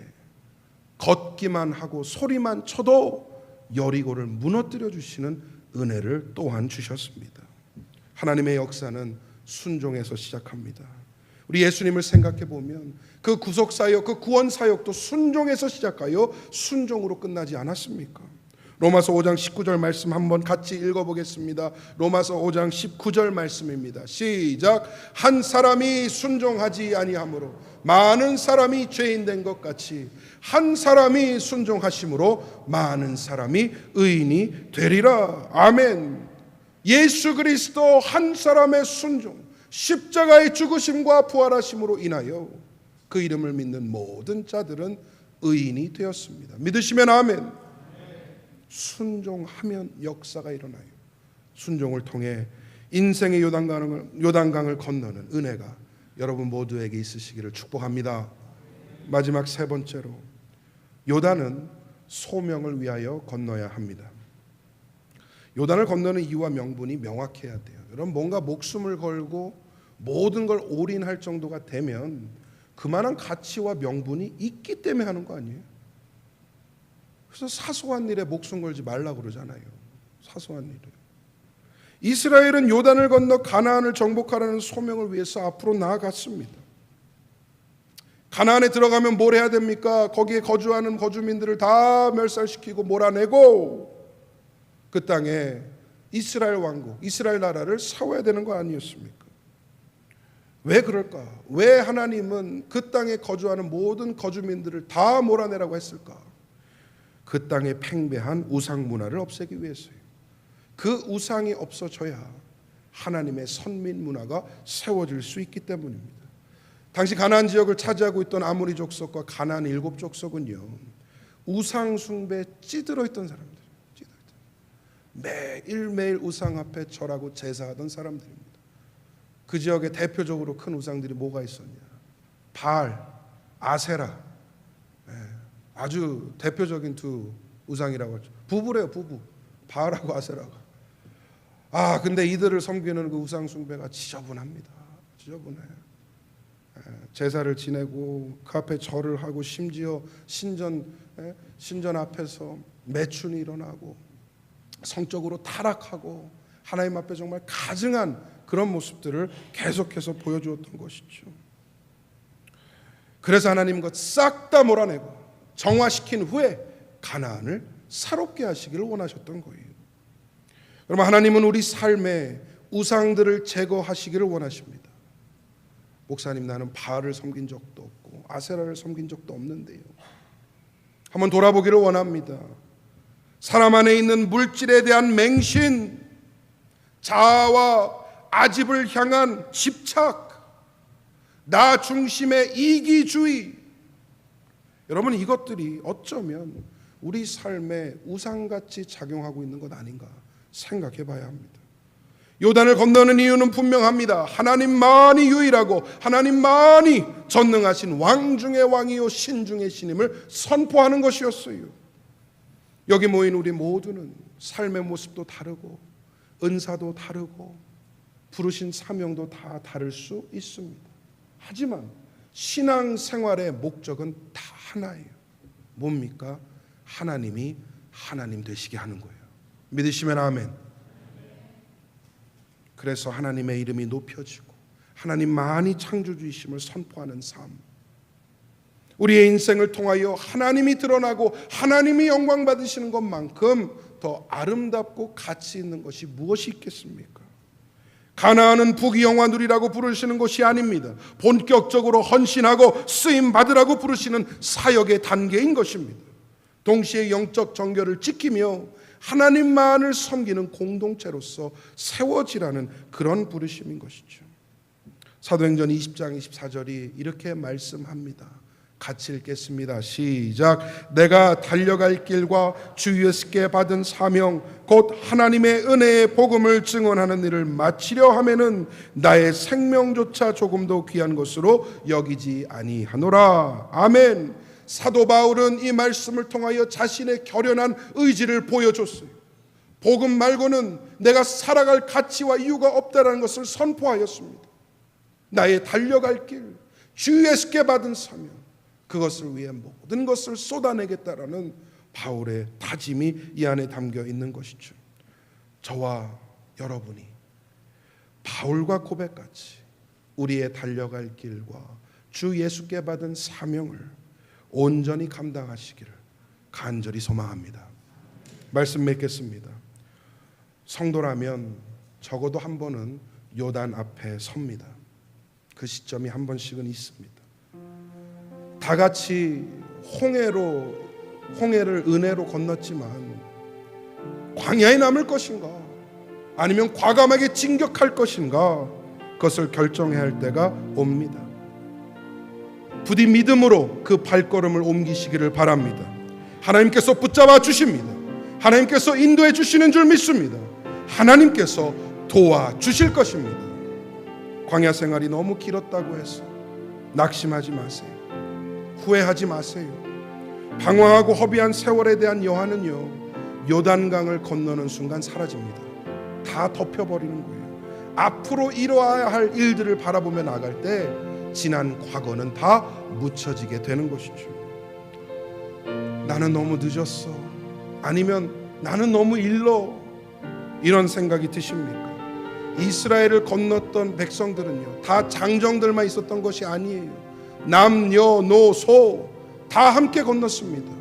걷기만 하고 소리만 쳐도 여리고를 무너뜨려 주시는 은혜를 또한 주셨습니다. 하나님의 역사는 순종에서 시작합니다. 우리 예수님을 생각해 보면 그 구속사역, 그 구원사역도 순종에서 시작하여 순종으로 끝나지 않았습니까? 로마서 5장 19절 말씀 한번 같이 읽어보겠습니다. 로마서 5장 19절 말씀입니다. 시작. 한 사람이 순종하지 아니하므로 많은 사람이 죄인 된 것 같이 한 사람이 순종하심으로 많은 사람이 의인이 되리라. 아멘. 예수 그리스도 한 사람의 순종, 십자가의 죽으심과 부활하심으로 인하여 그 이름을 믿는 모든 자들은 의인이 되었습니다. 믿으시면 아멘. 순종하면 역사가 일어나요. 순종을 통해 인생의 요단강을 건너는 은혜가 여러분 모두에게 있으시기를 축복합니다. 마지막 세 번째로, 요단은 소명을 위하여 건너야 합니다. 요단을 건너는 이유와 명분이 명확해야 돼요. 여러분, 뭔가 목숨을 걸고 모든 걸 올인할 정도가 되면 그만한 가치와 명분이 있기 때문에 하는 거 아니에요? 그래서 사소한 일에 목숨 걸지 말라고 그러잖아요. 사소한 일에. 이스라엘은 요단을 건너 가나안을 정복하라는 소명을 위해서 앞으로 나아갔습니다. 가나안에 들어가면 뭘 해야 됩니까? 거기에 거주하는 거주민들을 다 멸살시키고 몰아내고 그 땅에 이스라엘 왕국, 이스라엘 나라를 세워야 되는 거 아니었습니까? 왜 그럴까? 왜 하나님은 그 땅에 거주하는 모든 거주민들을 다 몰아내라고 했을까? 그 땅에 팽배한 우상 문화를 없애기 위해서요. 그 우상이 없어져야 하나님의 선민 문화가 세워질 수 있기 때문입니다. 당시 가나안 지역을 차지하고 있던 아모리 족속과 가나안 7족속은요, 우상 숭배에 찌들어 있던 사람들, 매일매일 우상 앞에 절하고 제사하던 사람들입니다. 그 지역에 대표적으로 큰 우상들이 뭐가 있었냐? 바알, 아세라, 아주 대표적인 두 우상이라고 하죠. 부부래요, 부부. 바알하고 아세라가. 근데 이들을 섬기는 그 우상 숭배가 지저분합니다. 지저분해요. 제사를 지내고 그 앞에 절을 하고 심지어 신전 앞에서 매춘이 일어나고 성적으로 타락하고 하나님 앞에 정말 가증한 그런 모습들을 계속해서 보여주었던 것이죠. 그래서 하나님 것 싹 다 몰아내고 정화시킨 후에 가나안을 새롭게 하시기를 원하셨던 거예요. 여러분, 하나님은 우리 삶에 우상들을 제거하시기를 원하십니다. 목사님, 나는 바알을 섬긴 적도 없고 아세라를 섬긴 적도 없는데요. 한번 돌아보기를 원합니다. 사람 안에 있는 물질에 대한 맹신, 자아와 아집을 향한 집착, 나 중심의 이기주의, 여러분, 이것들이 어쩌면 우리 삶에 우상같이 작용하고 있는 것 아닌가 생각해 봐야 합니다. 요단을 건너는 이유는 분명합니다. 하나님만이 유일하고 하나님만이 전능하신 왕 중의 왕이요 신 중의 신임을 선포하는 것이었어요. 여기 모인 우리 모두는 삶의 모습도 다르고 은사도 다르고 부르신 사명도 다 다를 수 있습니다. 하지만 신앙생활의 목적은 다 하나예요. 뭡니까? 하나님이 하나님 되시게 하는 거예요. 믿으시면 아멘. 그래서 하나님의 이름이 높여지고 하나님만이 창조주이심을 선포하는 삶, 우리의 인생을 통하여 하나님이 드러나고 하나님이 영광 받으시는 것만큼 더 아름답고 가치 있는 것이 무엇이 있겠습니까? 가나안은 부귀 영화 누리라고 부르시는 것이 아닙니다. 본격적으로 헌신하고 쓰임 받으라고 부르시는 사역의 단계인 것입니다. 동시에 영적 정결을 지키며 하나님만을 섬기는 공동체로서 세워지라는 그런 부르심인 것이죠. 사도행전 20장 24절이 이렇게 말씀합니다. 같이 읽겠습니다. 시작. 내가 달려갈 길과 주 예수께 받은 사명 곧 하나님의 은혜의 복음을 증언하는 일을 마치려 하면은 나의 생명조차 조금도 귀한 것으로 여기지 아니하노라. 아멘. 사도 바울은 이 말씀을 통하여 자신의 결연한 의지를 보여줬어요. 복음 말고는 내가 살아갈 가치와 이유가 없다라는 것을 선포하였습니다. 나의 달려갈 길, 주 예수께 받은 사명, 그것을 위해 모든 것을 쏟아내겠다라는 바울의 다짐이 이 안에 담겨 있는 것이죠. 저와 여러분이 바울과 고백같이 우리의 달려갈 길과 주 예수께 받은 사명을 온전히 감당하시기를 간절히 소망합니다. 말씀 맺겠습니다. 성도라면 적어도 한 번은 요단 앞에 섭니다. 그 시점이 한 번씩은 있습니다. 다 같이 홍해를 은혜로 건넜지만 광야에 남을 것인가? 아니면 과감하게 진격할 것인가, 그것을 결정해야 할 때가 옵니다. 부디 믿음으로 그 발걸음을 옮기시기를 바랍니다. 하나님께서 붙잡아 주십니다. 하나님께서 인도해 주시는 줄 믿습니다. 하나님께서 도와주실 것입니다. 광야 생활이 너무 길었다고 해서 낙심하지 마세요. 후회하지 마세요. 방황하고 허비한 세월에 대한 여한은요, 요단강을 건너는 순간 사라집니다. 다 덮여버리는 거예요. 앞으로 이루어야 할 일들을 바라보며 나갈 때 지난 과거는 다 묻혀지게 되는 것이죠. 나는 너무 늦었어, 아니면 나는 너무 일러, 이런 생각이 드십니까? 이스라엘을 건넜던 백성들은요, 다 장정들만 있었던 것이 아니에요. 남녀 노소 다 함께 건넜습니다.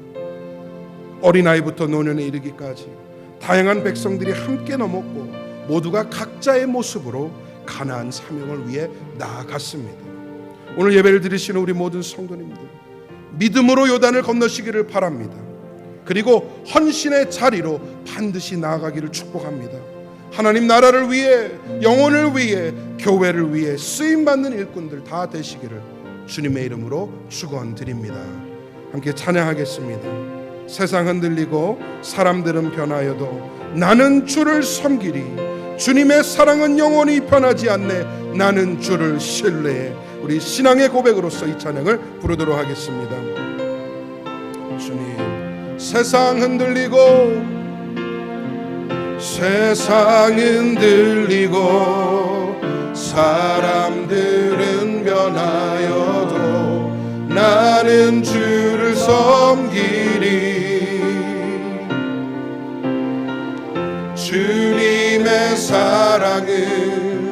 어린아이부터 노년에 이르기까지 다양한 백성들이 함께 넘었고 모두가 각자의 모습으로 가나안 사명을 위해 나아갔습니다. 오늘 예배를 드리시는 우리 모든 성도님들, 믿음으로 요단을 건너시기를 바랍니다. 그리고 헌신의 자리로 반드시 나아가기를 축복합니다. 하나님 나라를 위해, 영혼을 위해, 교회를 위해 쓰임받는 일꾼들 다 되시기를 주님의 이름으로 축원드립니다. 함께 찬양하겠습니다. 세상 흔들리고 사람들은 변하여도 나는 주를 섬기리. 주님의 사랑은 영원히 변하지 않네. 나는 주를 신뢰해. 우리 신앙의 고백으로서 이 찬양을 부르도록 하겠습니다. 주님, 세상 흔들리고 사람들은 변하여도 나는 주를 섬기리. 주님의 사랑은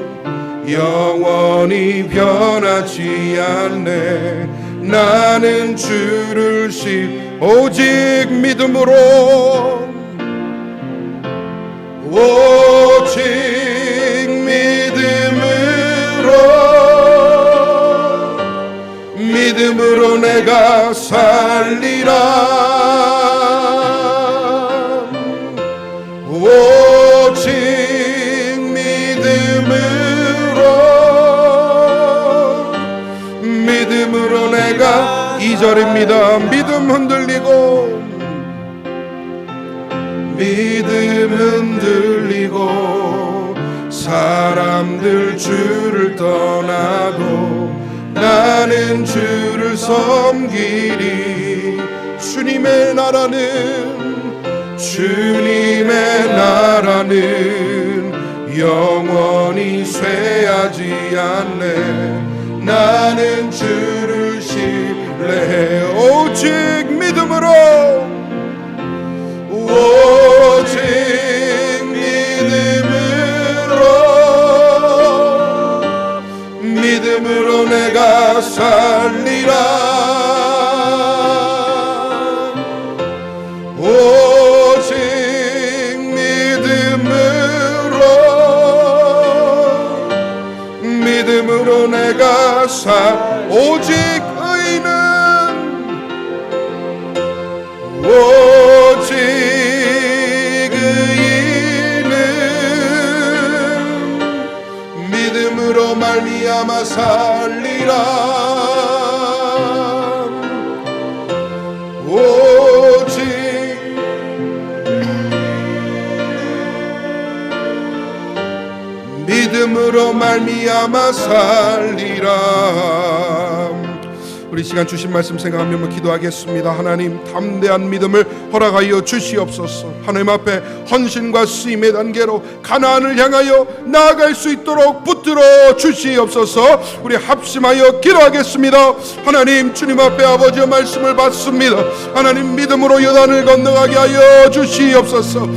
영원히 변하지 않네. 나는 주를 오직 믿음으로, 오직 믿음으로 내가 살리라. 오직 믿음으로 내가 2절입니다. 믿음 흔들리고 사람들 주를 떠나도 나는 주를 섬기리. 주님의 나라는 영원히 쇠하지 않네. 나는 주를 신뢰해. 오직 믿음으로 내가 살리라. 오직 믿음으로 내가 오직 의인은 믿음으로 말미암아 살리라. 오직 믿음으로 말미암아 살리라. 우리 시간 주신 말씀 생각하며 기도하겠습니다. 하나님, 담대한 믿음을 허락하여 주시옵소서. 하나님 앞에 헌신과 쓰임의 단계로 가나안을 향하여 나아갈 수 있도록 붙들어 주시옵소서. 우리 합심하여 기도하겠습니다. 하나님, 주님 앞에 아버지의 말씀을 받습니다. 하나님, 믿음으로 요단을 건너가게 하여 주시옵소서.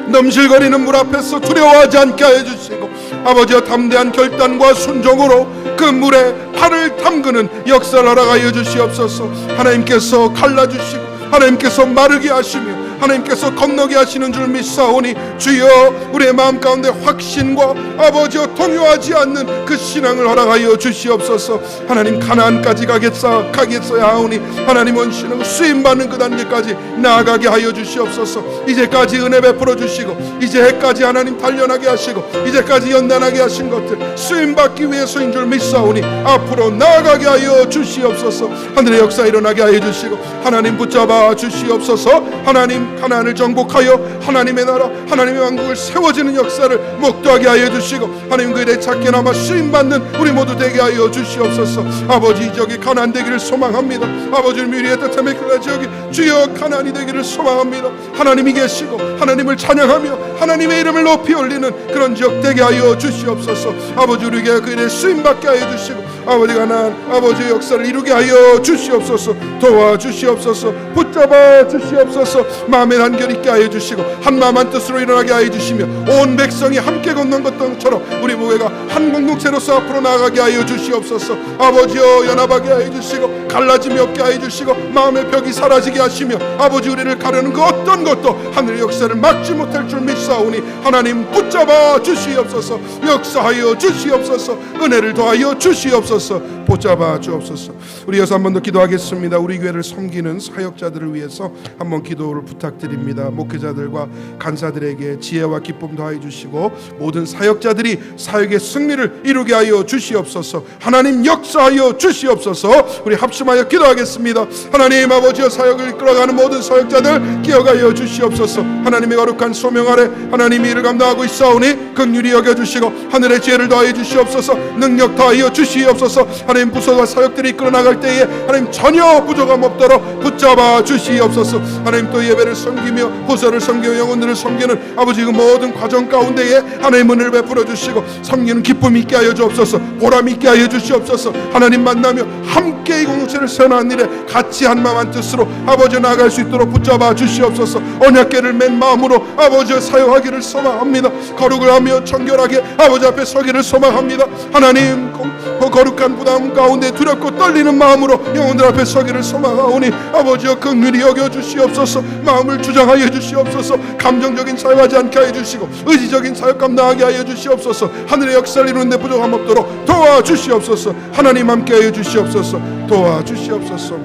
넘실거리는 물 앞에서 두려워하지 않게 해주시고, 아버지의 담대한 결단과 순종으로 그 물에 발을 담그는 역사를 허락하여 주시옵소서. 하나님께서 갈라주시고 하나님께서 마르게 하시며 하나님께서 건너게 하시는 줄 믿사오니 주여 우리의 마음 가운데 확신과 아버지여 동요하지 않는 그 신앙을 허락하여 주시옵소서. 하나님 가나안까지 가겠어야 하오니 하나님 원신하고 쓰임받는 그 단계까지 나아가게 하여 주시옵소서. 이제까지 은혜 베풀어 주시고 이제까지 하나님 단련하게 하시고 이제까지 연단하게 하신 것들 쓰임받기 위해서인 줄 믿사오니 앞으로 나아가게 하여 주시옵소서. 하늘의 역사 일어나게 하여 주시고 하나님 붙잡아 주시옵소서. 하나님 가나안을 정복하여 하나님의 나라 하나님의 왕국을 세워지는 역사를 목도하게 하여 주시고 하나님 그 일에 작게나마 쓰임받는 우리 모두 되게 하여 주시옵소서. 아버지 이 지역이 가나안 되기를 소망합니다. 아버지 미리의 뜻함의 그 지역이 주여 가나안이 되기를 소망합니다. 하나님이 계시고 하나님을 찬양하며 하나님의 이름을 높이 올리는 그런 지역 되게 하여 주시옵소서. 아버지 우리에게 그 일에 쓰임받게 하여 주시고 아버지 가나안 아버지의 역사를 이루게 하여 주시옵소서. 도와주시옵소서. 붙잡아 주시옵소서. 마음의 단결 있게 하여 주시고 한마음 한뜻으로 일어나게 하여 주시며 온 백성이 함께 걷는 것처럼 우리 교회가 한 공동체로서 앞으로 나아가게 하여 주시옵소서. 아버지여 연합하게 하여 주시고 갈라짐이 없게 하여 주시고 마음의 벽이 사라지게 하시며 아버지 우리를 가르는 그 어떤 것도 하늘의 역사를 막지 못할 줄 믿사오니 하나님 붙잡아 주시옵소서. 역사하여 주시옵소서. 은혜를 더하여 주시옵소서. 붙잡아 주옵소서. 우리 여기서 한 번 더 기도하겠습니다. 우리 교회를 섬기는 사역자들을 위해서 한번 기도를 부탁드립니다. 목회자들과 간사들에게 지혜와 기쁨 더하여 주시고 모든 사역자들이 사역의 승리를 이루게 하여 주시옵소서. 하나님 역사하여 주시옵소서. 우리 합심하여 기도하겠습니다. 하나님 아버지여 사역을 이끌어가는 모든 사역자들 기억하여 주시옵소서. 하나님의 거룩한 소명 아래 하나님이 일을 감당하고 있사오니 긍휼히 여겨주시고 하늘의 지혜를 더하여 주시옵소서. 능력 더하여 주시옵소서. 하나님 부서와 사역들이 이끌어 나갈 때에 하나님 전혀 부족함 없도록 붙잡아 주시옵소서. 하나님 또 예배를 섬기며 부서를 섬기며 영혼들을 섬기는 아버지 그 모든 과정 가운데에 하나님 은혜를 베풀어 주시고 섬기는 기쁨 있게 하여 주옵소서. 보람 있게 하여 주시옵소서. 하나님 만나며 함께 이 공동체를 세워나가는 일에 같이 한마음 한뜻으로 아버지 나아갈 수 있도록 붙잡아 주시옵소서. 언약궤를 맨 마음으로 아버지 사용하기를 소망합니다. 거룩을 하며 청결하게 아버지 앞에 서기를 소망합니다. 하나님 그 거룩한 부담 가운데 두렵고 떨리는 마음으로 영혼들 앞에 서기를 소망하오니 아버지여 긍휼히 여겨 주시옵소서. 마음을 주장하여 주시옵소서. 감정적인 사역하지 않게 하여 주시고 의지적인 사역 감당하게 하여 주시옵소서. 하늘의 역사를 이루는 데 부족함 없도록 도와주시옵소서. 하나님 함께 하여 주시옵소서. 도와주시옵소서.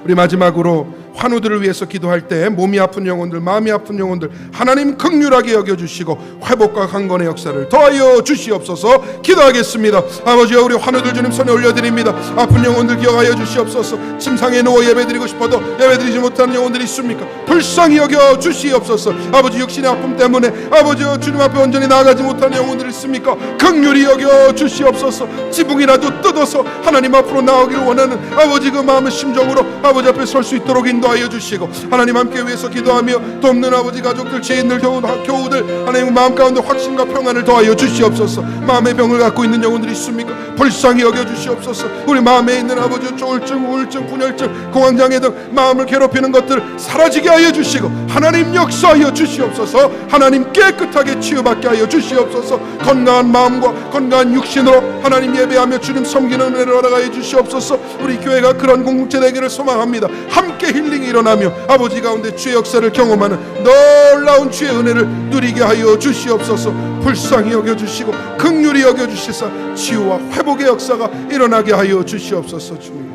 우리 마지막으로 환우들을 위해서 기도할 때 몸이 아픈 영혼들 마음이 아픈 영혼들 하나님 긍휼하게 여겨주시고 회복과 강건의 역사를 더하여 주시옵소서. 기도하겠습니다. 아버지여 우리 환우들 주님 손에 올려드립니다. 아픈 영혼들 기억하여 주시옵소서. 침상에 누워 예배드리고 싶어도 예배드리지 못하는 영혼들이 있습니까? 불쌍히 여겨 주시옵소서. 아버지 육신의 아픔 때문에 아버지여 주님 앞에 온전히 나아가지 못하는 영혼들이 있습니까? 긍휼히 여겨 주시옵소서. 지붕이라도 뜯어서 하나님 앞으로 나오기를 원하는 아버지 그 마음의 심정으로 아버지 앞에 설 수 있도록 인도하여 주시고 하나님 함께 위해서 기도하며 돕는 아버지 가족들 지인들 교우들 하나님 마음 가운데 확신과 평안을 더하여 주시옵소서. 마음의 병을 갖고 있는 영혼들이 있습니까? 불쌍히 여겨 주시옵소서. 우리 마음에 있는 아버지 조울증 우울증 분열증 공황장애 등 마음을 괴롭히는 것들 사라지게 하여 주시고 하나님 역사하여 주시옵소서. 하나님 깨끗하게 치유받게 하여 주시옵소서. 건강한 마음과 건강한 육신으로 하나님 예배하며 주님 섬기는 은혜를 허락하여 주시옵소서. 우리 교회가 그런 공동체 되기를 소망합니다. 함께 힐링이 일어나며 아버지 가운데 주의 역사를 경험하는 놀라운 주의 은혜를 누리게 하여 주시옵소서. 불쌍히 여겨주시고 긍휼히 여겨주시사 치유와 회복의 역사가 일어나게 하여 주시옵소서. 주님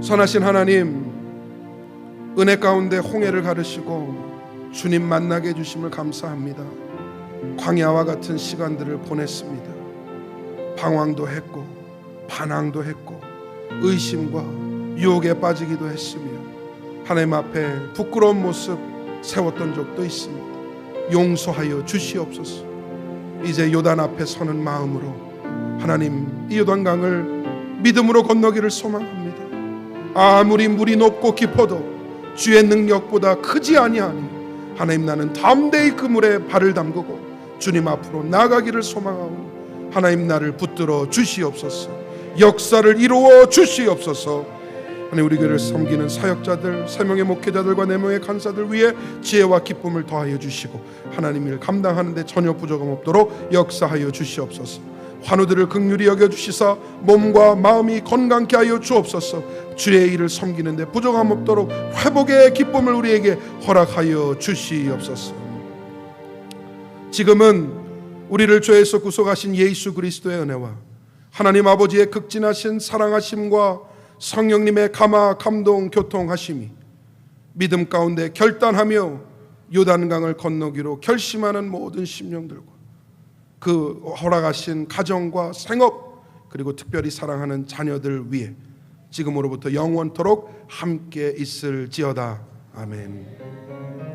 선하신 하나님 은혜 가운데 홍해를 가르시고 주님 만나게 해주심을 감사합니다. 광야와 같은 시간들을 보냈습니다. 방황도 했고 반항도 했고 의심과 유혹에 빠지기도 했으며 하나님 앞에 부끄러운 모습 세웠던 적도 있습니다. 용서하여 주시옵소서. 이제 요단 앞에 서는 마음으로 하나님 이 요단강을 믿음으로 건너기를 소망합니다. 아무리 물이 높고 깊어도 주의 능력보다 크지 아니하니 하나님 나는 담대히 그 물에 발을 담그고 주님 앞으로 나가기를 소망하오니 하나님 나를 붙들어 주시옵소서. 역사를 이루어 주시옵소서. 하나님 우리 교회를 섬기는 사역자들 3명의 목회자들과 4명의 간사들 위해 지혜와 기쁨을 더하여 주시고 하나님 일 감당하는 데 전혀 부족함 없도록 역사하여 주시옵소서. 환우들을 긍휼히 여겨주시사 몸과 마음이 건강케 하여 주옵소서. 주의 일을 섬기는데 부족함 없도록 회복의 기쁨을 우리에게 허락하여 주시옵소서. 지금은 우리를 죄에서 구속하신 예수 그리스도의 은혜와 하나님 아버지의 극진하신 사랑하심과 성령님의 감화 감동 교통하심이 믿음 가운데 결단하며 요단강을 건너기로 결심하는 모든 심령들과 그 허락하신 가정과 생업 그리고 특별히 사랑하는 자녀들 위해 지금으로부터 영원토록 함께 있을지어다. 아멘.